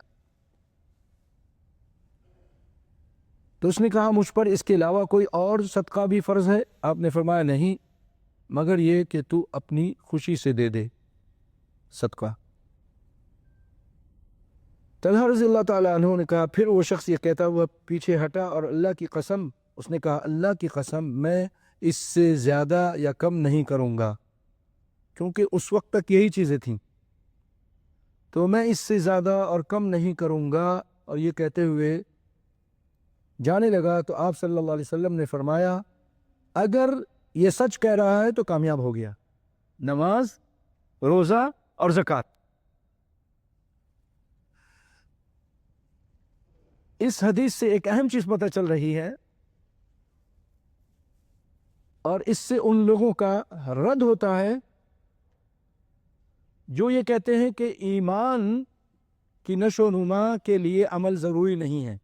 تو اس نے کہا مجھ پر اس کے علاوہ کوئی اور صدقہ بھی فرض ہے؟ آپ نے فرمایا نہیں، مگر یہ کہ تو اپنی خوشی سے دے دے صدقہ۔ طلحہ رضی اللہ تعالیٰ عنہ نے کہا، پھر وہ شخص یہ کہتا ہوا پیچھے ہٹا اور اللہ کی قسم، اس نے کہا اللہ کی قسم میں اس سے زیادہ یا کم نہیں کروں گا، کیونکہ اس وقت تک یہی چیزیں تھیں، تو میں اس سے زیادہ اور کم نہیں کروں گا۔ اور یہ کہتے ہوئے جانے لگا تو آپ صلی اللہ علیہ وسلم نے فرمایا اگر یہ سچ کہہ رہا ہے تو کامیاب ہو گیا، نماز، روزہ اور زکوٰۃ۔ اس حدیث سے ایک اہم چیز پتہ چل رہی ہے، اور اس سے ان لوگوں کا رد ہوتا ہے جو یہ کہتے ہیں کہ ایمان کی نشو و نما کے لیے عمل ضروری نہیں ہے۔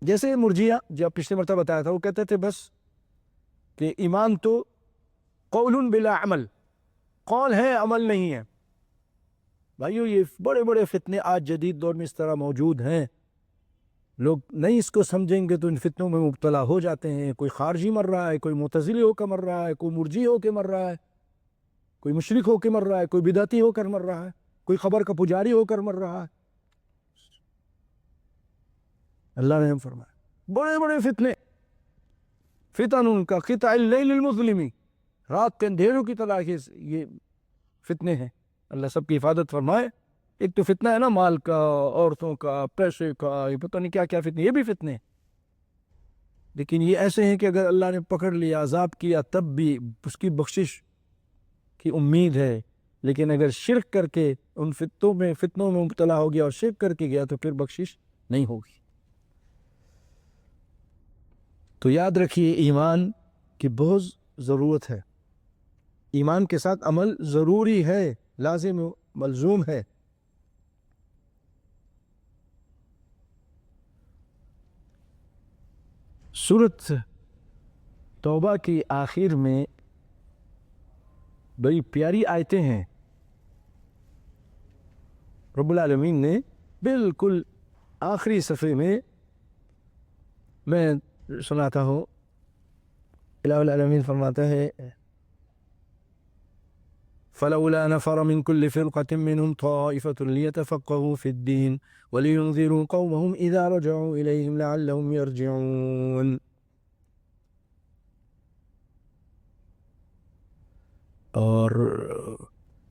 جیسے مرجیہ، جب پچھلے مرتبہ بتایا تھا، وہ کہتے تھے بس کہ ایمان تو قول بلا عمل، قول ہے عمل نہیں ہے۔ بھائیو یہ بڑے بڑے فتنے آج جدید دور میں اس طرح موجود ہیں، لوگ نہیں اس کو سمجھیں گے تو ان فتنوں میں مبتلا ہو جاتے ہیں۔ کوئی خارجی مر رہا ہے، کوئی معتزلی ہو کر مر رہا ہے، کوئی مرجی ہو کے مر رہا ہے، کوئی مشرک ہو کے مر رہا ہے، کوئی بدعتی ہو کر مر رہا ہے، کوئی قبر کا پجاری ہو کر مر رہا ہے۔ اللہ نے ہم فرمایا بڑے بڑے فتنے، فتن کا قطع اللیل المظلم، رات کے اندھیروں کی طرح یہ فتنے ہیں۔ اللہ سب کی حفاظت فرمائے۔ ایک تو فتنہ ہے نا مال کا، عورتوں کا، پیسے کا، یہ پتہ نہیں کیا کیا فتنے، یہ بھی فتنے ہیں، لیکن یہ ایسے ہیں کہ اگر اللہ نے پکڑ لیا، عذاب کیا، تب بھی اس کی بخشش کی امید ہے، لیکن اگر شرک کر کے ان فتنوں میں مبتلا ہو گیا اور شرک کر کے گیا تو پھر بخشش نہیں ہوگی۔ تو یاد رکھیے ایمان کی بہت ضرورت ہے، ایمان کے ساتھ عمل ضروری ہے، لازم و ملزوم ہے۔ سورۃ توبہ کی آخر میں بڑی پیاری آیتیں ہیں، رب العالمین نے بالکل آخری صفحے میں سناتا ہوں، الہ العالمین فرماتا ہے فَلَوْلَا نَفَرَ مِن كُلِّ فِرْقَةٍ مِّنْهُمْ طَائِفَةٌ لِيَتَفَقَّهُوا فِي الدِّينِ وَلِيُنذِرُوا قَوْمَهُمْ إِذَا رَجَعُوا إِلَيْهِمْ لَعَلَّهُمْ يَرْجِعُونَ۔ اور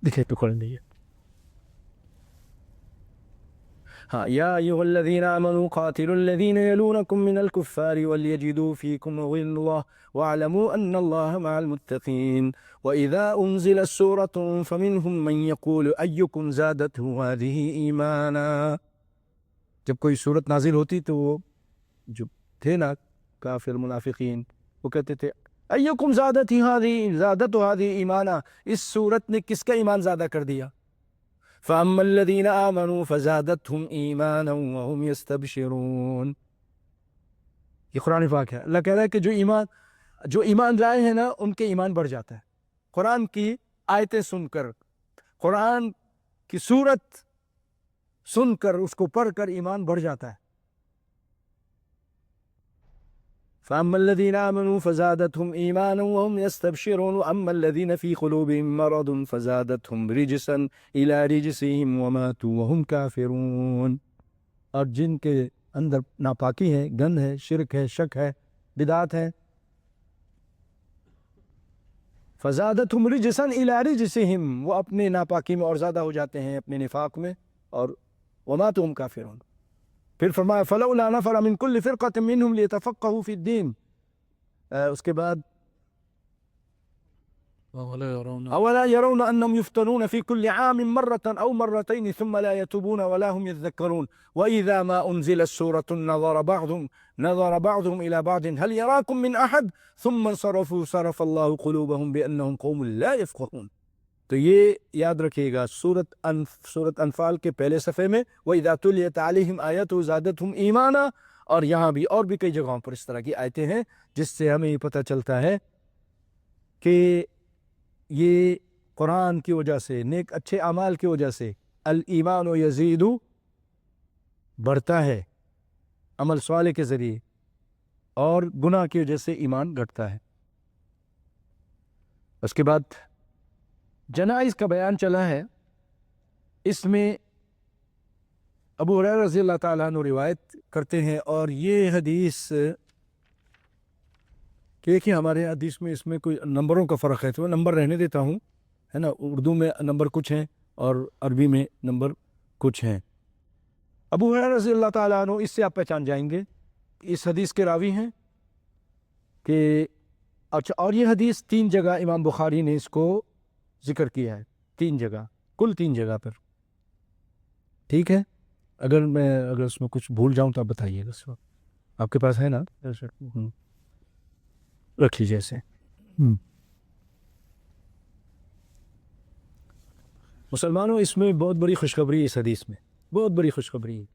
دیکھیں تو کھولیں گے، ہاں، یا ایھا الذین آمنوا قاتلوا الذین یلونکم من الکفار وليجدوا فیکم غلظة واعلموا ان اللہ مع المتقین واذا انزلت سورة فمنهم من یقول ایکم زادته هذه ایمانا۔ جب کوئی سورت نازل ہوتی تو وہ جو تھے نا کافر منافقین، وہ کہتے تھے ایکم زادته هذه ایمانا، اس سورت نے کس کا ایمان زیادہ کر دیا؟ فَأَمَّا الَّذِينَ آمَنُوا فَزَادَتْهُمْ إِيمَانًا وَهُمْ يَسْتَبْشِرُونَ۔ یہ قرآن پاک ہے، اللہ کہہ رہا ہے کہ جو ایمان لائے ہیں نا ان کے ایمان بڑھ جاتا ہے، قرآن کی آیتیں سن کر، قرآن کی سورت سن کر، اس کو پڑھ کر ایمان بڑھ جاتا ہے۔ فَأَمَّا الَّذِينَ آمَنُوا فَزَادَتْهُمْ إِيمَانًا وَهُمْ يَسْتَبْشِرُونَ وَأَمَّا الَّذِينَ فِي قُلُوبِهِم مَّرَضٌ فَزَادَتْهُمْ رِجْسًا إِلَىٰ رِجْسِهِمْ وَمَاتُوا وَهُمْ كَافِرُونَ۔ اور جن کے اندر ناپاکی ہے، گند ہے، شرک ہے، شک ہے، بدعات ہے، فَزَادَتْهُمْ رِجْسًا إِلَىٰ رِجْسِهِمْ، وہ اپنے ناپاکی میں اور زیادہ ہو جاتے ہیں، اپنے نفاق میں، اور وَمَاتُوا وَهُمْ كَافِرُونَ۔ پھر فرمایا فَلَوْلَا نَفَرَ مِن كُلِّ فِرْقَةٍ مِّنْهُمْ لِيَتَفَقَّهُوا فِي الدِّينِ، اس کے بعد أَوَلَا يَرَوْنَ أَنَّهُمْ يُفْتَنُونَ فِي كُلِّ عَامٍ مَّرَّةً أَوْ مَرَّتَيْنِ ثُمَّ لَا يَتُوبُونَ وَلَا هُمْ يَذَّكَّرُونَ وَإِذَا مَا أُنزِلَتْ سُورَةٌ نَظَرَ بَعْضُهُمْ إِلَىٰ بَعْضٍ هَلْ يَرَاكُم مِّنْ أَحَدٍ ثُمَّ انصَرَفُوا صَرَفَ اللَّهُ قُلُوبَهُم بِأَنَّهُمْ قَوْمٌ لَا يَفْقَهُونَ۔ تو یہ یاد رکھیے گا، سورۃ انفال کے پہلے صفحے میں وَإِذَا تُلِيَتْ عَلَيْهِمْ آيَاتُهُ زَادَتْهُمْ إِيمَانًا، اور یہاں بھی اور بھی کئی جگہوں پر اس طرح کی آیتیں ہیں جس سے ہمیں یہ پتہ چلتا ہے کہ یہ قرآن کی وجہ سے، نیک اچھے اعمال کی وجہ سے، الایمان یزید بڑھتا ہے عمل صالح کے ذریعے، اور گناہ کی وجہ سے ایمان گھٹتا ہے۔ اس کے بعد جنائز کا بیان چلا ہے، اس میں ابو ہریرہ رضی اللہ تعالیٰ عنہ روایت کرتے ہیں، اور یہ حدیث کہ دیکھیے ہمارے حدیث میں اس میں کوئی نمبروں کا فرق ہے، تو میں نمبر رہنے دیتا ہوں، ہے نا، اردو میں نمبر کچھ ہیں اور عربی میں نمبر کچھ ہیں۔ ابو ہریرہ رضی اللہ تعالیٰ عنہ، اس سے آپ پہچان جائیں گے، اس حدیث کے راوی ہیں کہ اچھا، اور یہ حدیث 3 جگہ امام بخاری نے اس کو ذکر کیا ہے، 3 جگہ، کل 3 جگہ پر، ٹھیک ہے۔ اگر اس میں کچھ بھول جاؤں تو آپ بتائیے گا، اس وقت آپ کے پاس ہے نا، رکھ لیجیے اسے۔ مسلمانوں، اس میں بہت بڑی خوشخبری ہے، اس حدیث میں بہت بڑی خوشخبری ہے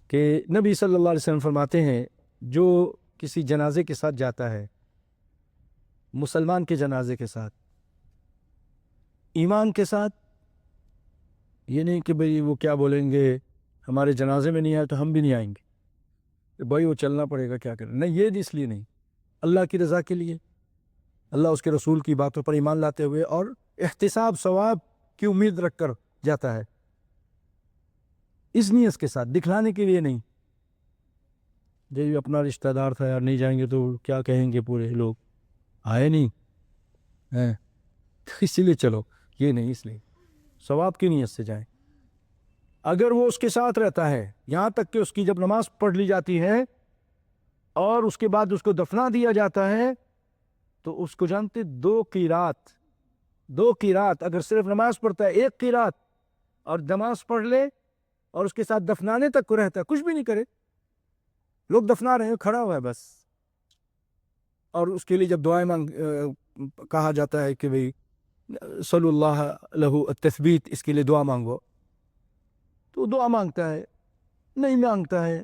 کہ نبی صلی اللہ علیہ وسلم فرماتے ہیں جو کسی جنازے کے ساتھ جاتا ہے، مسلمان کے جنازے کے ساتھ، ایمان کے ساتھ، یہ نہیں کہ بھئی وہ کیا بولیں گے ہمارے جنازے میں نہیں آئے تو ہم بھی نہیں آئیں گے، بھائی وہ چلنا پڑے گا، کیا کریں، نہیں، یہ اس لیے نہیں، اللہ کی رضا کے لیے، اللہ اس کے رسول کی باتوں پر ایمان لاتے ہوئے اور احتساب ثواب کی امید رکھ کر جاتا ہے، اس نیت کے ساتھ، دکھلانے کے لیے نہیں، جو اپنا رشتہ دار تھا یار، نہیں جائیں گے تو کیا کہیں گے پورے لوگ، آئے نہیں ہیں اسی لیے چلو، یہ نہیں، اس لیے ثواب کی نیت سے جائیں۔ اگر وہ اس کے ساتھ رہتا ہے یہاں تک کہ اس کی جب نماز پڑھ لی جاتی ہے اور اس کے بعد اس کو دفنا دیا جاتا ہے، تو اس کو جانتے 2 قیرات، اگر صرف نماز پڑھتا ہے 1 قیرات، اور نماز پڑھ لے اور اس کے ساتھ دفنانے تک کو رہتا ہے، کچھ بھی نہیں کرے، لوگ دفنا رہے ہیں، کھڑا ہوا ہے بس، اور اس کے لیے جب دعائیں کہا جاتا ہے کہ بھئی صلی اللہ لہ التثبیت، اس کے لیے دعا مانگو، تو دعا مانگتا ہے، نہیں مانگتا ہے،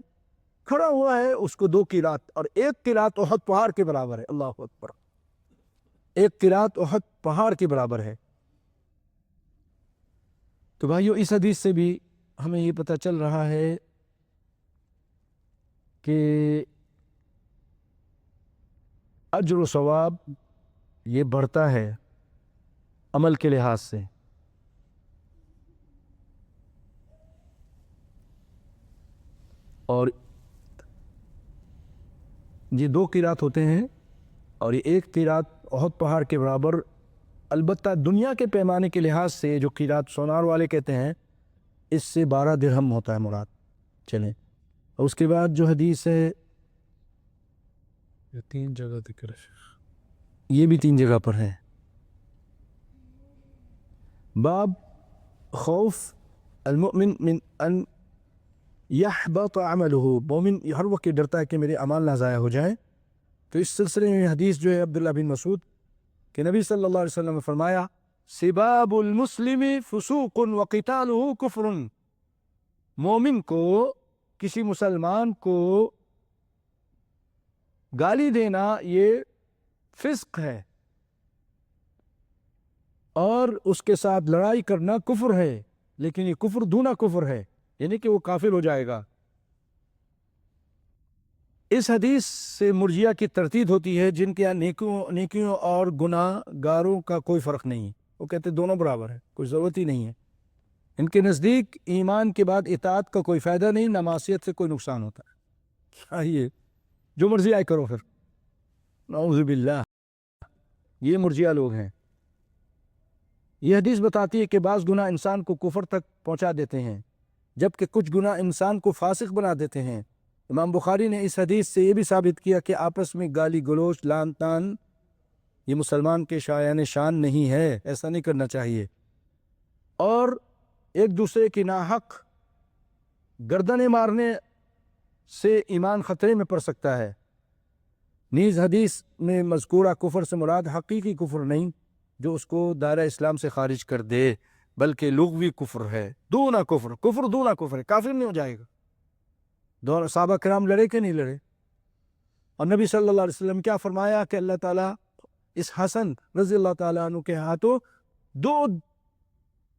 کھڑا ہوا ہے، اس کو 2 قیرات، اور 1 قیرات احد پہاڑ کے برابر ہے، اللہ اکبر، 1 قیرات احد پہاڑ کے برابر ہے۔ تو بھائیو، اس حدیث سے بھی ہمیں یہ پتہ چل رہا ہے کہ اجر و ثواب یہ بڑھتا ہے عمل کے لحاظ سے، اور یہ 2 قیرات ہوتے ہیں اور یہ 1 قیرات احد پہاڑ کے برابر، البتہ دنیا کے پیمانے کے لحاظ سے جو قیرات سونار والے کہتے ہیں، اس سے 12 درہم ہوتا ہے مراد، چلیں۔ اور اس کے بعد جو حدیث ہے، یہ 3 جگہ ذکر ہے، یہ بھی 3 جگہ پر ہے، باب خوف المؤمن من ان یحبط عمله، مومن ہر وقت ڈرتا ہے کہ میرے اعمال نہ ضائع ہو جائیں۔ تو اس سلسلے میں حدیث جو ہے عبداللہ بن مسعود کہ نبی صلی اللہ علیہ وسلم نے فرمایا، سباب المسلم فسوق وقتالہ کفر، مومن کو، کسی مسلمان کو گالی دینا یہ فسق ہے، اور اس کے ساتھ لڑائی کرنا کفر ہے، لیکن یہ کفر دونا کفر ہے، یعنی کہ وہ کافر ہو جائے گا۔ اس حدیث سے مرجئہ کی تردید ہوتی ہے، جن کے یہاں نیکیوں اور گناہ گاروں کا کوئی فرق نہیں، وہ کہتے دونوں برابر ہے، کوئی ضرورت ہی نہیں ہے، ان کے نزدیک ایمان کے بعد اطاعت کا کوئی فائدہ نہیں، نہ معصیت سے کوئی نقصان ہوتا ہے، چاہیے جو مرضی آئے کرو، پھر نعوذ باللہ، یہ مرجئہ لوگ ہیں۔ یہ حدیث بتاتی ہے کہ بعض گناہ انسان کو کفر تک پہنچا دیتے ہیں، جبکہ کچھ گناہ انسان کو فاسق بنا دیتے ہیں۔ امام بخاری نے اس حدیث سے یہ بھی ثابت کیا کہ آپس میں گالی گلوچ، لعن طعن یہ مسلمان کے شایان شان نہیں ہے، ایسا نہیں کرنا چاہیے، اور ایک دوسرے کی ناحق گردنیں مارنے سے ایمان خطرے میں پڑ سکتا ہے۔ نیز حدیث میں مذکورہ کفر سے مراد حقیقی کفر نہیں جو اس کو دائرہ اسلام سے خارج کر دے، بلکہ لغوی کفر ہے، دونا کفر، کفر دونا کفر ہے، کافر نہیں ہو جائے گا۔ دونوں صحابہ کرام لڑے کہ نہیں لڑے، اور نبی صلی اللہ علیہ وسلم کیا فرمایا کہ اللہ تعالیٰ اس حسن رضی اللہ تعالیٰ عنہ کے ہاتھوں 2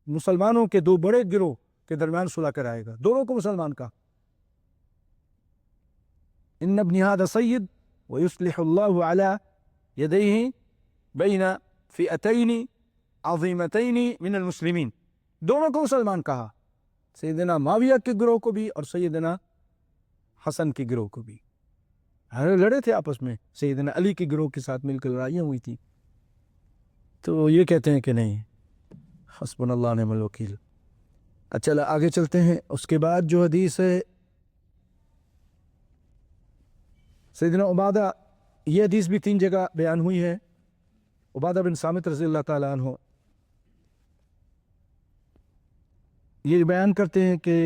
مسلمانوں کے 2 بڑے گروہ کے درمیان صلح کرائے گا، دونوں کو مسلمان کہا۔ ان ابن ھذا سید ویصلح اللہ علی یدیہ بین فئتین عظیمتین من المسلمین، دونوں کو مسلمان کہا، سیدنا معاویہ کے گروہ کو بھی اور سیدنا حسن کے گروہ کو بھی۔ لڑے تھے آپس میں، سیدنا علی کے گروہ کے ساتھ مل کر لڑائیاں ہوئی تھی، تو یہ کہتے ہیں کہ نہیں، حسبنا اللہ نعم الوکیل۔ اچھا آگے چلتے ہیں۔ اس کے بعد جو حدیث ہے سیدنا عبادہ، یہ حدیث بھی 3 جگہ بیان ہوئی ہے۔ عبادہ بن صامت رضی اللہ تعالیٰ عنہ یہ بیان کرتے ہیں کہ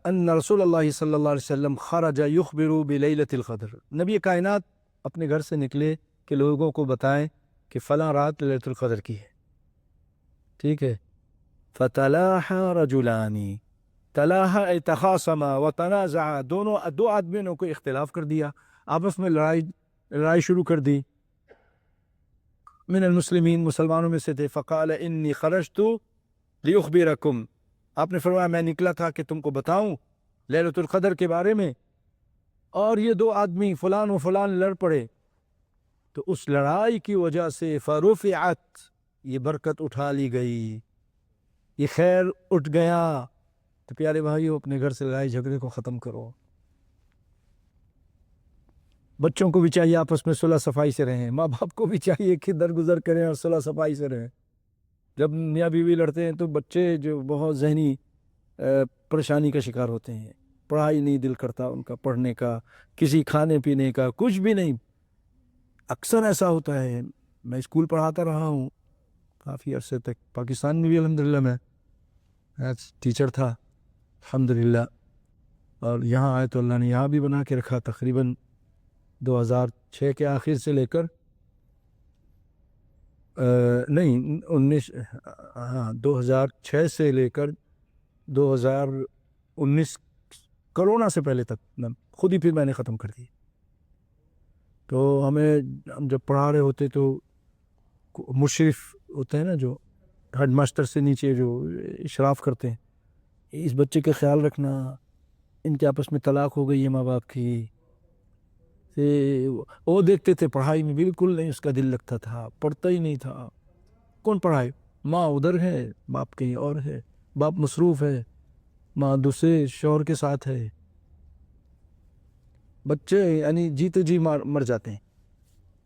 ان رسول اللہ صلی اللہ علیہ وسلم خرج یخبر بلیلۃ القدر، نبی کائنات اپنے گھر سے نکلے کہ لوگوں کو بتائیں کہ فلاں رات لیلۃ القدر کی ہے، ٹھیک ہے۔ فتلاح رجلان، تلاح ای تخاصما وتنازعا، دو آدمیوں کو اختلاف کر دیا، آپس میں لڑائی شروع کر دی، من المسلمین، مسلمانوں میں سے تھے۔ فقال انی خرجت لیخبرکم، آپ نے فرمایا میں نکلا تھا کہ تم کو بتاؤں لیلۃ القدر کے بارے میں، اور یہ 2 آدمی فلان و فلان لڑ پڑے، تو اس لڑائی کی وجہ سے فرفعت، یہ برکت اٹھا لی گئی، یہ خیر اٹھ گیا۔ تو پیارے بھائیو، اپنے گھر سے لڑائی جھگڑے کو ختم کرو، بچوں کو بھی چاہیے آپس میں صلح صفائی سے رہیں، ماں باپ کو بھی چاہیے کہ درگزر کریں اور صلح صفائی سے رہیں۔ جب میاں بیوی لڑتے ہیں تو بچے جو بہت ذہنی پریشانی کا شکار ہوتے ہیں، پڑھائی نہیں دل کرتا ان کا پڑھنے کا، کسی کھانے پینے کا، کچھ بھی نہیں۔ اکثر ایسا ہوتا ہے، میں اسکول پڑھاتا رہا ہوں کافی عرصے تک، پاکستان میں بھی الحمدللہ میں ٹیچر تھا الحمدللہ، اور یہاں آئے تو اللہ نے یہاں بھی بنا کے رکھا۔ تقریباً 2006 کے آخر سے لے کر نہیں 2006 سے لے کر 2019 کرونا سے پہلے تک میں خود ہی پھر میں نے ختم کر دی۔ تو ہم جب پڑھا رہے ہوتے تو مشرف ہوتے ہیں نا، جو ہیڈ ماسٹر سے نیچے جو اشراف کرتے ہیں، اس بچے کا خیال رکھنا، ان کے آپس میں طلاق ہو گئی ہے ماں باپ کی، وہ دیکھتے تھے پڑھائی میں بالکل نہیں اس کا دل لگتا تھا، پڑھتا ہی نہیں تھا۔ کون پڑھائے؟ ماں ادھر ہے، باپ کہیں اور ہے، باپ مصروف ہے، ماں دوسرے شوہر کے ساتھ ہے، بچے یعنی جیتے جی مر جاتے ہیں۔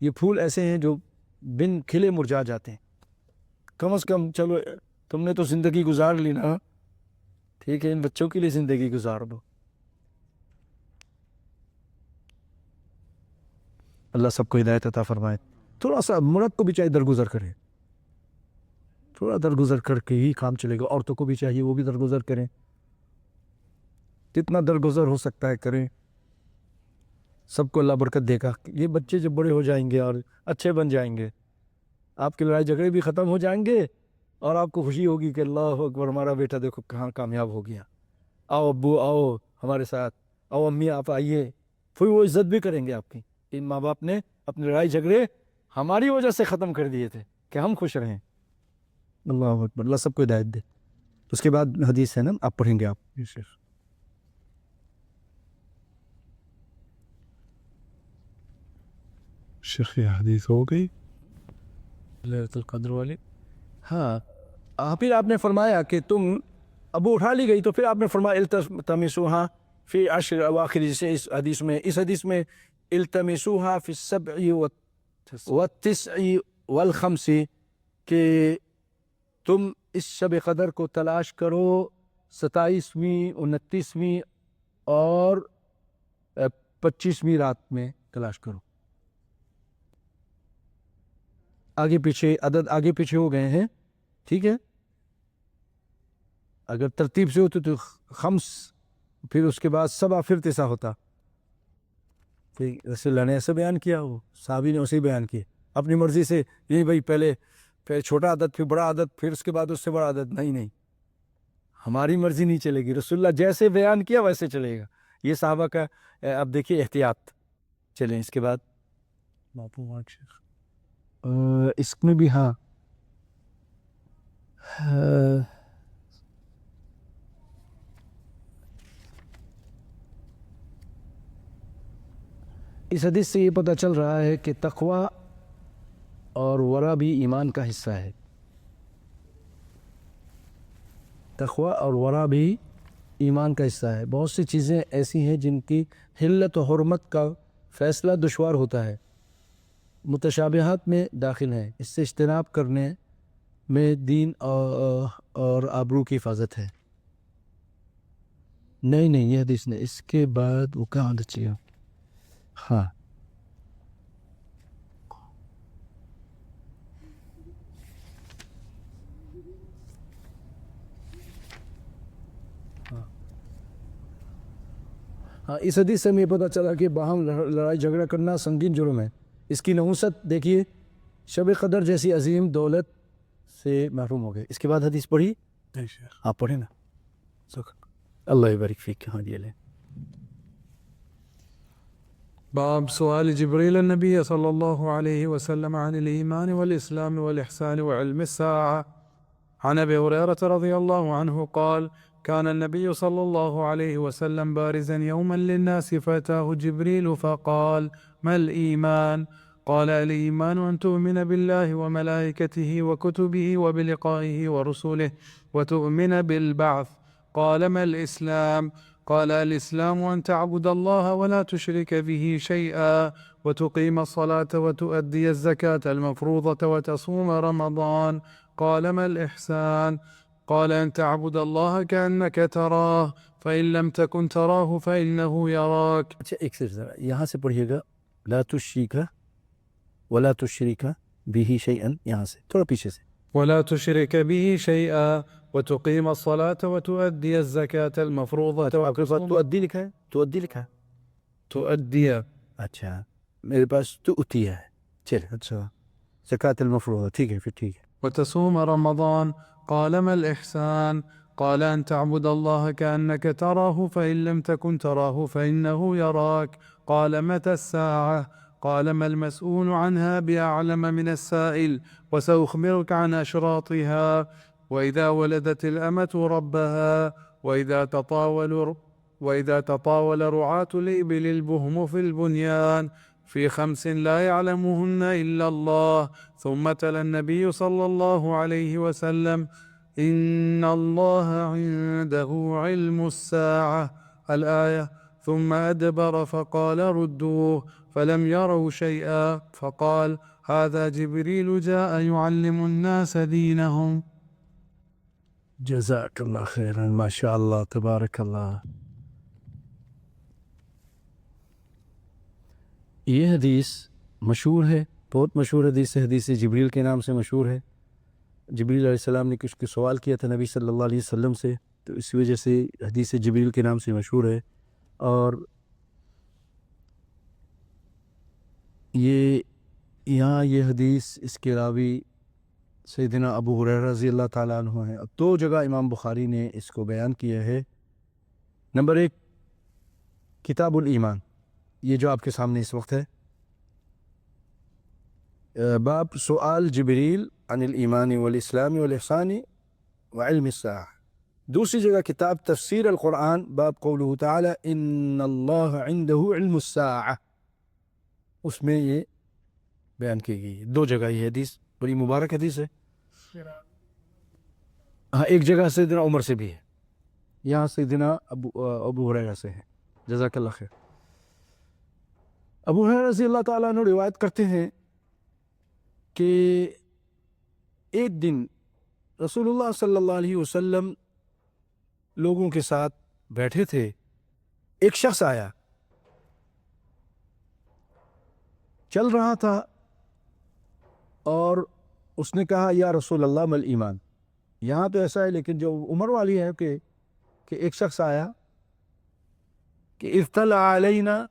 یہ پھول ایسے ہیں جو بن کھلے مرجھا جاتے ہیں۔ کم از کم چلو تم نے تو زندگی گزار لی نا، ٹھیک ہے، ان بچوں کے لیے زندگی گزار دو۔ اللہ سب کو ہدایت عطا فرمائے۔ تھوڑا سا مرد کو بھی چاہیے درگزر کرے، تھوڑا درگزر کر کے ہی کام چلے گا۔ عورتوں کو بھی چاہیے وہ بھی درگزر کریں، جتنا درگزر ہو سکتا ہے کریں، سب کو اللہ برکت دے گا۔ یہ بچے جب بڑے ہو جائیں گے اور اچھے بن جائیں گے، آپ کے لڑائی جھگڑے بھی ختم ہو جائیں گے، اور آپ کو خوشی ہوگی کہ اللہ اکبر، ہمارا بیٹا دیکھو کہاں کامیاب ہو گیا، آؤ ابو آؤ ہمارے ساتھ، آؤ امی آپ آئیے۔ پھر وہ عزت بھی کریں گے آپ کی، ان ماں باپ نے اپنے لڑائی جھگڑے ہماری وجہ سے ختم کر دیے تھے کہ ہم خوش رہیں۔ اللہ اکبر، اللہ سب کو ہدایت دے۔ اس کے بعد حدیث ہے نا، آپ پڑھیں گے آپ شیخ یہ حدیث ہو گئی لیلۃ القدر والی؟ ہاں، پھر آپ نے فرمایا کہ تم ابو اٹھا لی گئی، تو پھر آپ نے فرمایا التمسوها فی عشر اواخر، اس حدیث میں التمسوها فی السبع والتسع والخمس، کہ تم اس شب قدر کو تلاش کرو 27ویں 29ویں اور 25ویں رات میں تلاش کرو۔ آگے پیچھے عدد آگے پیچھے ہو گئے ہیں، ٹھیک ہے، اگر ترتیب سے ہوتے تو خمس، پھر اس کے بعد سبا، پھر تسعہ ہوتا۔ پھر رسول اللہ نے ایسا بیان کیا، وہ صحابی نے اسے بیان کیا اپنی مرضی سے، نہیں بھائی پہلے چھوٹا عدد پھر بڑا عدد پھر اس کے بعد اس سے بڑا عدد، نہیں، ہماری مرضی نہیں چلے گی، رسول اللہ جیسے بیان کیا ویسے چلے گا۔ یہ صحابہ کا اب دیکھیے احتیاط۔ چلیں اس کے بعد اس میں بھی ہاں اس حدیث سے یہ پتہ چل رہا ہے کہ تقوی اور ورع بھی ایمان کا حصہ ہے. تقوی اور ورع بھی ایمان کا حصہ ہے. بہت سی چیزیں ایسی ہیں جن کی حلت و حرمت کا فیصلہ دشوار ہوتا ہے، متشابہات میں داخل ہیں. اس سے اجتناب کرنے میں دین اور آبرو کی حفاظت ہے. نہیں یہ حدیث نے اس کے بعد وہ کہاں چاہیے. ہاں اس حدیث سے ہمیں پتہ چلا کہ باہم لڑائی جھگڑا کرنا سنگین جرم ہے. اس کی نحوست دیکھیے، شب قدر جیسی عظیم دولت سے محروم ہو گئے. اس کے بعد حدیث پڑھی. آپ پڑھیں نا. اللہ یبارک فیک. ہاں جی لیں. باب سؤال جبريل النبي صلى الله عليه وسلم عن الإيمان والإسلام والإحسان وعلم الساعة. عن أبي هريرة رضي الله عنه قال: كان النبي صلى الله عليه وسلم بارزا يوما للناس فأتاه جبريل فقال: ما الإيمان؟ قال: الإيمان أن تؤمن بالله وملائكته وكتبه وبلقائه ورسله وتؤمن بالبعث. قال: ما الإسلام؟ قال: الإسلام أن تعبد الله ولا تشرك به شيئا وتقيم الصلاة وتؤدي الزكاة المفروضة وتصوم رمضان. قال: ما الإحسان؟ قال: أن تعبد الله كأنك تراه فإن لم تكن تراه فإنه يراك. اچھا ایک سے ذرا یہاں سے پڑھیے گا. لا تشرک ولا تشرک به شیئا. یہاں سے تھوڑا پیچھے سے. ولا تشرك به شيئا وتقيم الصلاة وتؤدي الزكاة المفروضة. آپ کے پاس تؤدی لکھا ہے؟ تؤدی لکھا ہے؟ تؤدي. اچھا میرے پاس تؤتی ہے. چل اچھا زکاة المفروضہ. ٹھیک ہے پھر ٹھیک ہے. وتصوم رمضان. قال: ما الإحسان؟ قال: أن تعبد الله كأنك تراه فإن لم تكن تراه فإنه يراك. قال: متى الساعة؟ قال: ما المسؤول عنها بأعلم من السائل وسأخبرك عن أشراطها. وإذا ولدت الأمة ربها وإذا تطاول رعاة الإبل البهم في البنيان في 5 لا يعلمهن إلا الله. ثم تلا النبي صلى الله عليه وسلم: إن الله عنده علم الساعة الآية. ثم أدبر فقال: ردوه. فلم يروا شيئا. فقال: هذا جبريل جاء يعلم الناس دينهم. جزاک اللہ خیرا. ماشاء اللہ تبارک اللہ. یہ حدیث مشہور ہے، بہت مشہور حدیث ہے. حدیث جبریل کے نام سے مشہور ہے. جبریل علیہ السلام نے کچھ سوال کیا تھا نبی صلی اللہ علیہ وسلم سے، تو اس وجہ سے حدیث جبریل کے نام سے مشہور ہے. اور یہاں یہ حدیث اس کے راوی سیدنا ابو ہریرہ رضی اللہ تعالیٰ عنہ ہیں. 2 جگہ امام بخاری نے اس کو بیان کیا ہے. نمبر 1 کتاب الایمان، یہ جو آپ کے سامنے اس وقت ہے، باب سؤال جبریل عن الایمان والاسلام والاحسان وعلم الساعة. دوسری جگہ کتاب تفسیر القرآن، باب قوله تعالی ان اللہ عنده علم الساعة، اس میں یہ بیان کی گئی. 2 جگہ یہ حدیث بڑی مبارک حدیث ہے. ہاں ایک جگہ سیدنا عمر سے بھی ہے، یہاں سیدنا ابو ہریرہ سے ہے. جزاک اللہ خیر. ابو ہریرہ رضی اللہ تعالیٰ عنہ روایت کرتے ہیں کہ ایک دن رسول اللہ صلی اللہ علیہ وسلم لوگوں کے ساتھ بیٹھے تھے. ایک شخص آیا، چل رہا تھا، اور اس نے کہا یا رسول اللہ مل ایمان. یہاں تو ایسا ہے، لیکن جو عمر والی ہے کہ ایک شخص آیا کہ اطلع علینا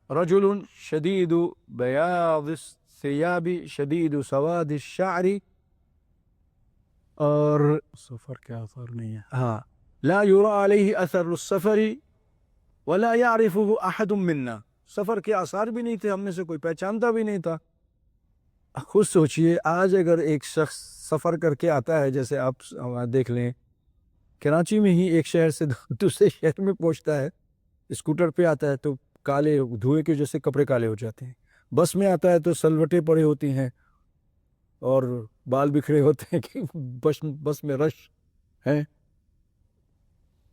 رجل شدید بیاض الثياب شدید سواد الشعر، اور سفر کا اثر نہیں ہے، ہاں لا يرى عليه اثر السفر ولا يعرفه احد منا. سفر کے آثار بھی نہیں تھے، ہم میں سے کوئی پہچانتا بھی نہیں تھا. خود سوچئے آج اگر ایک شخص سفر کر کے آتا ہے، جیسے آپ دیکھ لیں کراچی میں ہی ایک شہر سے دوسرے شہر میں پہنچتا ہے، اسکوٹر پہ آتا ہے، تو کالے دھوئے کے جیسے کپڑے کالے ہو جاتے ہیں. بس میں آتا ہے تو سلوٹیں پڑے ہوتی ہیں اور بال بکھرے ہوتے ہیں کہ بس میں رش ہے،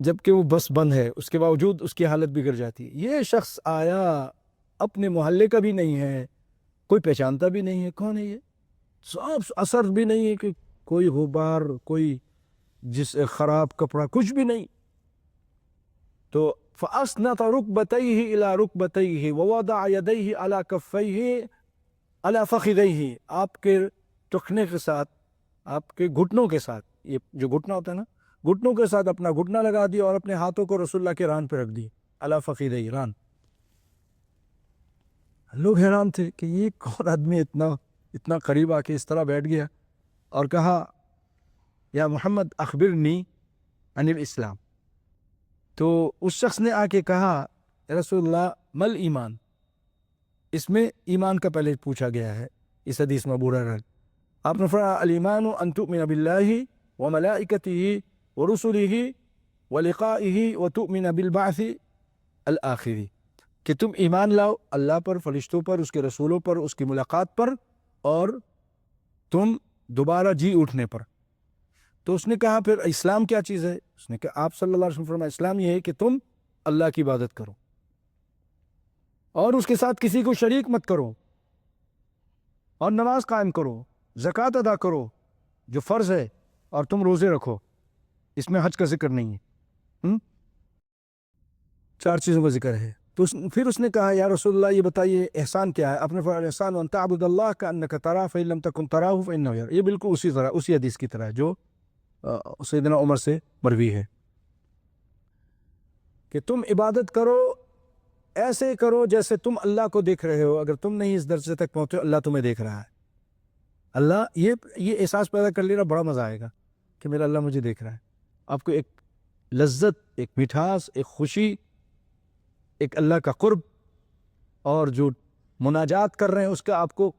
جبکہ وہ بس بند ہے، اس کے باوجود اس کی حالت بگڑ جاتی ہے. یہ شخص آیا اپنے محلے کا بھی نہیں ہے، کوئی پہچانتا بھی نہیں ہے کون ہے یہ، صاف اثر بھی نہیں ہے کہ کوئی غبار، کوئی جس خراب کپڑا، کچھ بھی نہیں. تو فَأَسْنَطَ رُكْبَتَيْهِ إِلَى رُكْبَتَيْهِ وَوَضَعَ يَدَيْهِ عَلَى كَفَّيْهِ عَلَى فَخِذَيْهِ، آپ کے ٹخنے کے ساتھ، آپ کے گھٹنوں کے ساتھ، یہ جو گھٹنا ہوتا ہے نا، گھٹنوں کے ساتھ اپنا گھٹنا لگا دیا اور اپنے ہاتھوں کو رسول اللہ کے ران پہ رکھ دی، عَلَى فَخِذَيْهِ، ران. لوگ حیران تھے کہ یہ کون آدمی اتنا قریب آ کے اس طرح بیٹھ گیا اور کہا یا محمد اخبرنی عن الاسلام. تو اس شخص نے آ کے کہا یا رسول اللہ مل ایمان، اس میں ایمان کا پہلے پوچھا گیا ہے اس حدیث میں ابو ہریرہ. آپ نے فرمایا الایمان ان تؤمن باللہ وملائکتہ ورسلہ ولقائہ وتؤمن بالبعث الآخر، کہ تم ایمان لاؤ اللہ پر، فرشتوں پر، اس کے رسولوں پر، اس کی ملاقات پر، اور تم دوبارہ جی اٹھنے پر. تو اس نے کہا پھر اسلام کیا چیز ہے؟ اس نے کہا، آپ صلی اللہ علیہ وسلم فرمایا اسلام یہ ہے کہ تم اللہ کی عبادت کرو اور اس کے ساتھ کسی کو شریک مت کرو، اور نماز قائم کرو، زکوٰۃ ادا کرو جو فرض ہے، اور تم روزے رکھو. اس میں حج کا ذکر نہیں ہے، 4 چیزوں کا ذکر ہے. تو پھر اس نے کہا یا رسول اللہ یہ بتائیے احسان کیا ہے؟ آپ نے فرمایا احسان ان تعبد اللہ کأنک تراہ فإن لم تکن تراہ فإنہ یراک. یہ بالکل اسی حدیث کی طرح ہے جو سیدنا عمر سے مروی ہے کہ تم عبادت کرو، ایسے کرو جیسے تم اللہ کو دیکھ رہے ہو. اگر تم نہیں اس درجے تک پہنچے، اللہ تمہیں دیکھ رہا ہے. اللہ یہ احساس پیدا کر لینا بڑا مزہ آئے گا کہ میرا اللہ مجھے دیکھ رہا ہے. آپ کو ایک لذت، ایک مٹھاس، ایک خوشی، ایک اللہ کا قرب، اور جو مناجات کر رہے ہیں اس کا آپ کو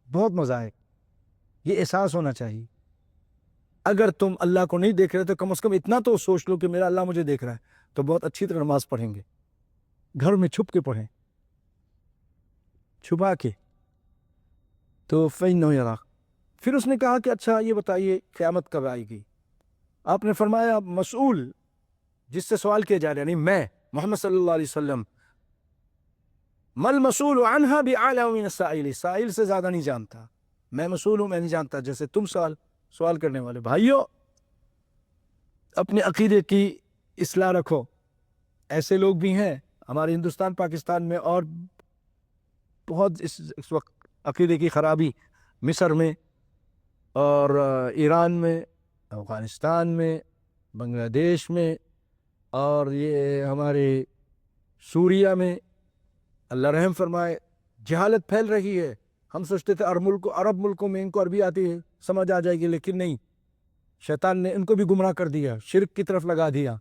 بہت مزہ آئے. یہ احساس ہونا چاہیے. اگر تم اللہ کو نہیں دیکھ رہے تو کم از کم اتنا تو سوچ لو کہ میرا اللہ مجھے دیکھ رہا ہے، تو بہت اچھی طرح نماز پڑھیں گے. گھر میں چھپ کے پڑھیں، چھپا کے. تو فإنہ یراک. پھر اس نے کہا کہ اچھا یہ بتائیے قیامت کب آئے گی؟ آپ نے فرمایا مسئول، جس سے سوال کیا جا رہا ہے، یعنی میں محمد صلی اللہ علیہ وسلم، مل مسئول عنہا بأعلم من السائل، سائل سے زیادہ نہیں جانتا. میں مسئول ہوں، میں نہیں جانتا جیسے تم سوال کرنے والے. بھائیو، اپنے عقیدے کی اصلاح رکھو. ایسے لوگ بھی ہیں ہمارے ہندوستان پاکستان میں، اور بہت اس وقت عقیدے کی خرابی مصر میں اور ایران میں، افغانستان میں، بنگلہ دیش میں، اور یہ ہمارے سوریہ میں، اللہ رحم فرمائے، جہالت پھیل رہی ہے. ہم سوچتے تھے عرب ملکوں میں ان کو عربی آتی ہے، سمجھ آ جائے گی، لیکن نہیں، شیطان نے ان کو بھی گمراہ کر دیا، شرک کی طرف لگا دیا.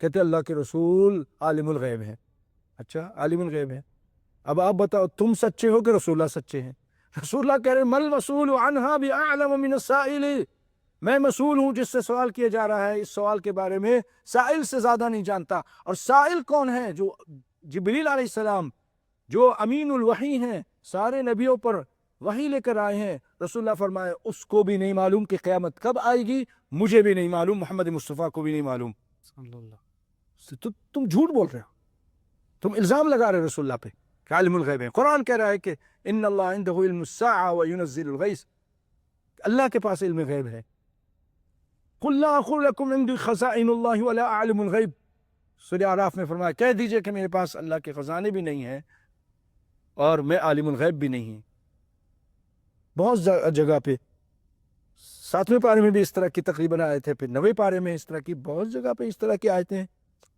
کہتے اللہ کے رسول عالم الغیب ہے. اچھا عالم الغیب ہے، اب آپ بتاؤ تم سچے ہو کہ رسول اللہ سچے ہیں؟ رسول اللہ کہہ رہے مل مسئول عنہا بأعلم من السائل، میں مسئول ہوں جس سے سوال کیا جا رہا ہے، اس سوال کے بارے میں سائل سے زیادہ نہیں جانتا. اور سائل کون ہے؟ جو جبریل علیہ السلام، جو امین الوحی ہیں، سارے نبیوں پر وحی لے کر آئے ہیں. رسول اللہ فرمائے اس کو بھی نہیں معلوم کہ قیامت کب آئے گی، مجھے بھی نہیں معلوم، محمد مصطفیٰ کو بھی نہیں معلوم. تو تم جھوٹ بول رہے ہو، تم الزام لگا رہے ہو رسول اللہ پہ کہ عالم الغیب ہے. قرآن کہہ رہا ہے کہ ان اللہ عنده علم الساعة وينزل الغیث، اللہ کے پاس علم غیب ہے. قل لا اقول لكم عندي خزائن الله ولا اعلم الغیب، سورہ اعراف میں فرمایا کہہ دیجئے کہ میرے پاس اللہ کے خزانے بھی نہیں ہیں اور میں عالم الغیب بھی نہیں. بہت جگہ پہ 7ویں پارے میں بھی اس طرح کی تقریباً آئے تھے، پھر 9ویں پارے میں اس طرح کی بہت جگہ پہ اس طرح کی آیتیں ہیں.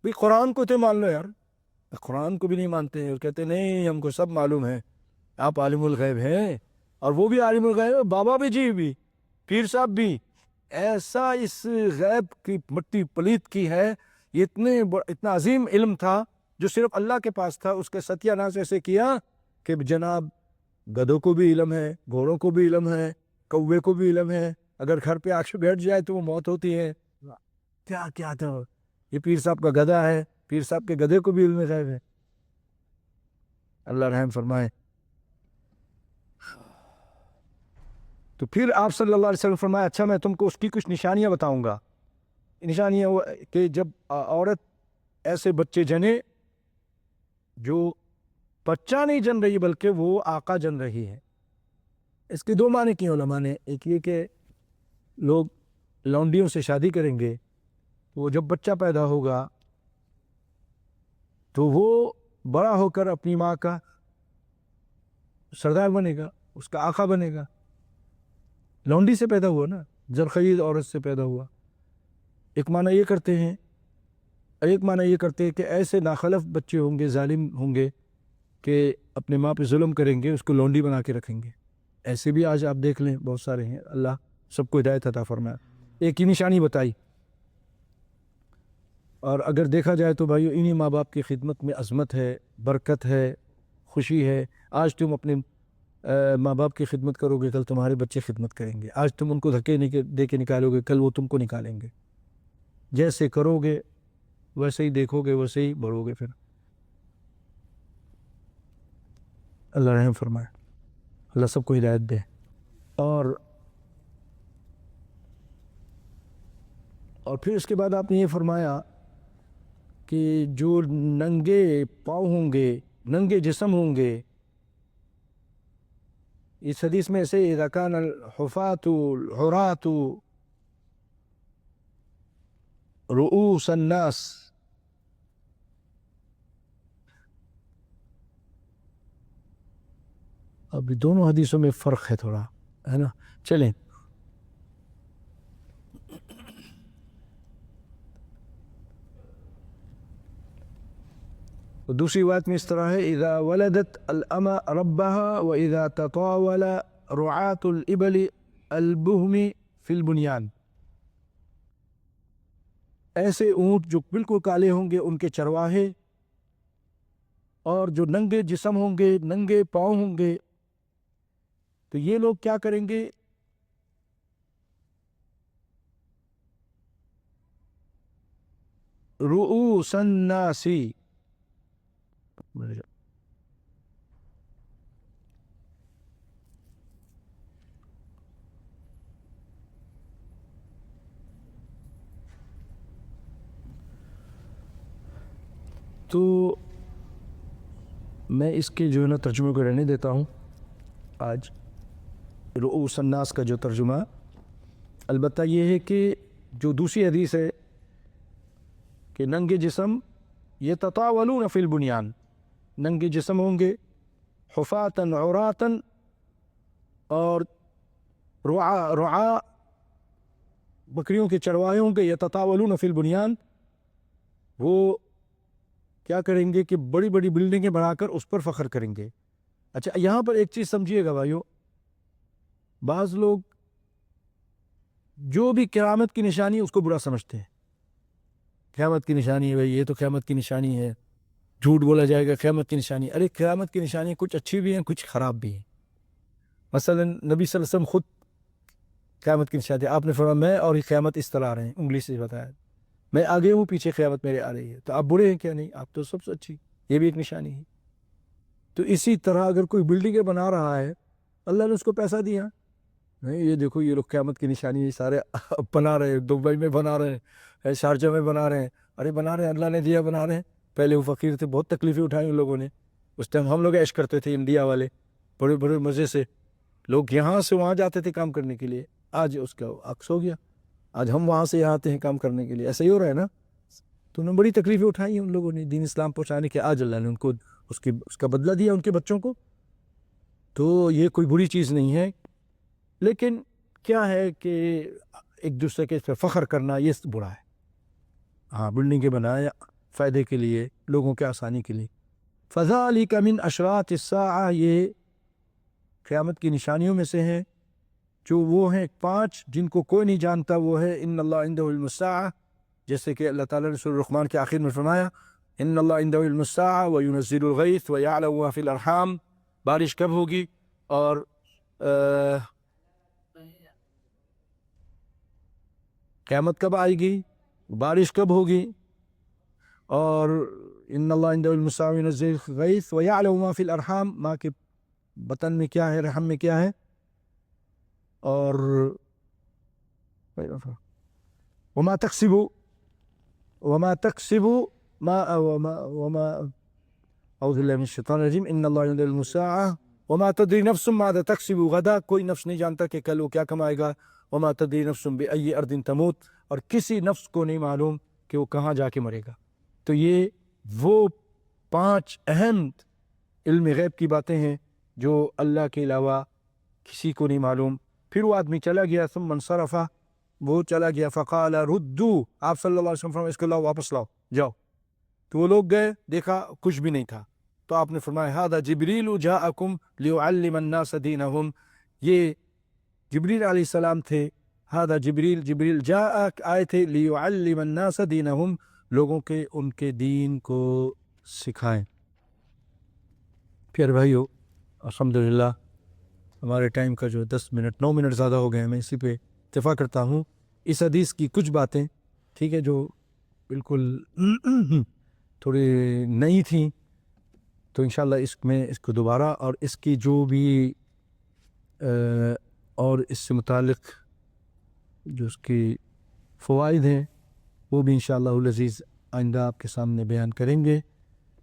بھئی قرآن کو تو مان لو یار، قرآن کو بھی نہیں مانتے ہیں اور کہتے ہیں نہیں ہم کو سب معلوم ہے، آپ عالم الغیب ہیں. اور وہ بھی عالم الغیب، بابا بھی جی بھی، پیر صاحب بھی. ایسا اس غیب کی مٹی پلیت کی ہے، یہ اتنا عظیم علم تھا جو صرف اللہ کے پاس تھا. اس کے ستیہ ناش ایسے کیا کہ جناب گدھوں کو بھی علم ہے، گھوڑوں کو بھی علم ہے، کوے کو بھی علم ہے، اگر گھر پہ آ کے بیٹھ جائے تو وہ موت ہوتی ہے. کیا تھا یہ؟ پیر صاحب کا گدھا ہے، پیر صاحب کے گدھے کو بھی علم غیب ہے. اللہ رحم فرمائے. تو پھر آپ صلی اللہ علیہ وسلم فرمایا اچھا میں تم کو اس کی کچھ نشانیاں بتاؤں گا. نشانیاں وہ کہ جب عورت ایسے بچے جنے جو بچہ نہیں جن رہی بلکہ وہ آقا جن رہی ہے. اس کے دو معنی کیے علماء نے. ایک یہ کہ لوگ لونڈیوں سے شادی کریں گے تو وہ جب بچہ پیدا ہوگا تو وہ بڑا ہو کر اپنی ماں کا سردار بنے گا, اس کا آقا بنے گا. لونڈی سے پیدا ہوا نا, زرخیز عورت سے پیدا ہوا. ایک معنی یہ کرتے ہیں, ایک معنی یہ کرتے ہیں کہ ایسے ناخلف بچے ہوں گے, ظالم ہوں گے کہ اپنے ماں پہ ظلم کریں گے, اس کو لونڈی بنا کے رکھیں گے. ایسے بھی آج آپ دیکھ لیں بہت سارے ہیں. اللہ سب کو ہدایت عطا فرمائے. ایک ہی نشانی بتائی. اور اگر دیکھا جائے تو بھائیو انہی ماں باپ کی خدمت میں عظمت ہے, برکت ہے, خوشی ہے. آج تم اپنے ماں باپ کی خدمت کرو گے, کل تمہارے بچے خدمت کریں گے. آج تم ان کو دھکے دے کے نکالو گے, کل وہ تم کو نکالیں گے. جیسے کرو گے ویسے ہی دیکھو گے, ویسے ہی بڑھو گے. پھر اللہ رحم فرمائے, اللہ سب کو ہدایت دے. اور پھر اس کے بعد آپ نے یہ فرمایا کہ جو ننگے پاؤں ہوں گے, ننگے جسم ہوں گے, اس حدیث میں سے اذا کان الحفاة العراة رؤوس الناس, اب دونوں حدیثوں میں فرق ہے تھوڑا, ہے نا. چلیں دوسری بات میں اس طرح ہے اذا ولدت الامہ ربها واذا تطاول رعاة الابل البهم فی البنیان. ایسے اونٹ جو بالکل کالے ہوں گے ان کے چرواہے, اور جو ننگے جسم ہوں گے, ننگے پاؤں ہوں گے, تو یہ لوگ کیا کریں گے, رؤوس الناس, تو میں اس کے جو ہے نا ترجمے کو رہنے دیتا ہوں آج. رؤوس الناس کا جو ترجمہ, البتہ یہ ہے کہ جو دوسری حدیث ہے کہ ننگے جسم یتطاولون فی البنیان, ننگے جسم ہوں گے, حفاۃً عراۃً, اور رعا بکریوں کے چرواہے ہوں گے, یتطاولون فی البنیان, وہ کیا کریں گے کہ بڑی بڑی بلڈنگیں بنا کر اس پر فخر کریں گے. اچھا یہاں پر ایک چیز سمجھیے گا بھائیو, بعض لوگ جو بھی قیامت کی نشانی اس کو برا سمجھتے ہیں. قیامت کی نشانی ہے بھائی, یہ تو قیامت کی نشانی ہے, جھوٹ بولا جائے گا قیامت کی نشانی. ارے قیامت کی نشانی کچھ اچھی بھی ہیں کچھ خراب بھی ہیں. مثلا نبی صلی اللہ علیہ وسلم خود قیامت کی نشانی, آپ نے فرمایا میں اور قیامت اس طرح آ رہے ہیں, انگلی سے بتایا, میں آگے ہوں پیچھے قیامت میرے آ رہی ہے. تو آپ برے ہیں کیا؟ نہیں, آپ تو سب سے اچھی, یہ بھی ایک نشانی ہے. تو اسی طرح اگر کوئی بلڈنگیں بنا رہا ہے, اللہ نے اس کو پیسہ دیا, نہیں یہ دیکھو یہ لوگ قیامت کی نشانی ہے, سارے بنا رہے ہیں, دبئی میں بنا رہے ہیں, شارجہ میں بنا رہے ہیں. ارے بنا رہے ہیں, اللہ نے دیا بنا رہے ہیں. پہلے وہ فقیر تھے, بہت تکلیفیں اٹھائیں ان لوگوں نے. اس ٹائم ہم لوگ عیش کرتے تھے انڈیا والے, بڑے بڑے مزے سے, لوگ یہاں سے وہاں جاتے تھے کام کرنے کے لیے. آج اس کا عکس ہو گیا, آج ہم وہاں سے یہاں آتے ہیں کام کرنے کے لیے. ایسا ہی ہو رہا ہے نا. تو انہوں نے بڑی تکلیفیں اٹھائی ہیں ان لوگوں نے دین اسلام پہنچانے کے, آج اللہ نے ان کو اس کا بدلہ دیا ان کے بچوں کو. تو یہ کوئی بری چیز نہیں ہے, لیکن کیا ہے کہ ایک دوسرے کے فخر کرنا یہ برا ہے. ہاں بلڈنگیں بنایا فائدے کے لیے, لوگوں کے آسانی کے لیے. فذالک من اشراط الساعہ, یہ قیامت کی نشانیوں میں سے ہیں, جو وہ ہیں 5 جن کو کوئی نہیں جانتا. وہ ہے ان اللہ عنده علم الساعہ, جیسے کہ اللہ تعالیٰ نے سورہ الرحمن کے آخر میں فرمایا ان اللہ عنده علم الساعہ وینزل الغیث ویعلم ما فی الارحام, بارش کب ہوگی اور قیامت کب آئے گی, بارش کب ہوگی, اور ان اللہ عنده المساوی ينزل الغیث ویعلم ما فی الارحام، ماں کے بطن میں کیا ہے، رحم میں کیا ہے. اور وما تکسب ما اعوذ باللہ من الشیطان الرجیم ان اللہ عنده المساعة وما تدری نفس ماذا تکسب غدا، کوئی نفس نہیں جانتا کہ کل وہ کیا کمائے گا. وما تدری نفس بأي ارض تموت، اور کسی نفس کو نہیں معلوم کہ وہ کہاں جا کے مرے گا. تو یہ وہ 5 اہم علم غیب کی باتیں ہیں جو اللہ کے علاوہ کسی کو نہیں معلوم. پھر وہ آدمی چلا گیا، ثم انصرف، وہ چلا گیا، فقال ردو، آپ صلی اللہ علیہ وسلم فرمایا اس کو لاؤ، واپس لاؤ، جاؤ. تو وہ لوگ گئے، دیکھا کچھ بھی نہیں تھا. تو آپ نے فرمایا ھذا جبریل جاءکم لیعلم الناس دینہم، یہ جبریل علیہ السلام تھے. ھذا جبریل جاء، آئے تھے، لیعلم الناس دینہم، لوگوں کے ان کے دین کو سکھائیں. پھر بھائیو الحمدللہ ہمارے ٹائم کا جو 9 منٹ زیادہ ہو گئے، میں اسی پہ اتفاق کرتا ہوں. اس حدیث کی کچھ باتیں ٹھیک ہے جو بالکل تھوڑی نئی تھیں، تو انشاءاللہ اس کو دوبارہ، اور اس کی جو بھی اور اس سے متعلق جو اس کی فوائد ہیں وہ بھی انشاءاللہ العزیز آئندہ آپ کے سامنے بیان کریں گے.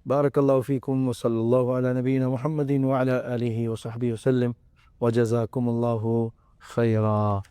بارک اللہ فیکم وصلی اللہ علی نبینا محمد وعلی آلہ وصحبہ وسلم وجزاکم اللہ خیرا.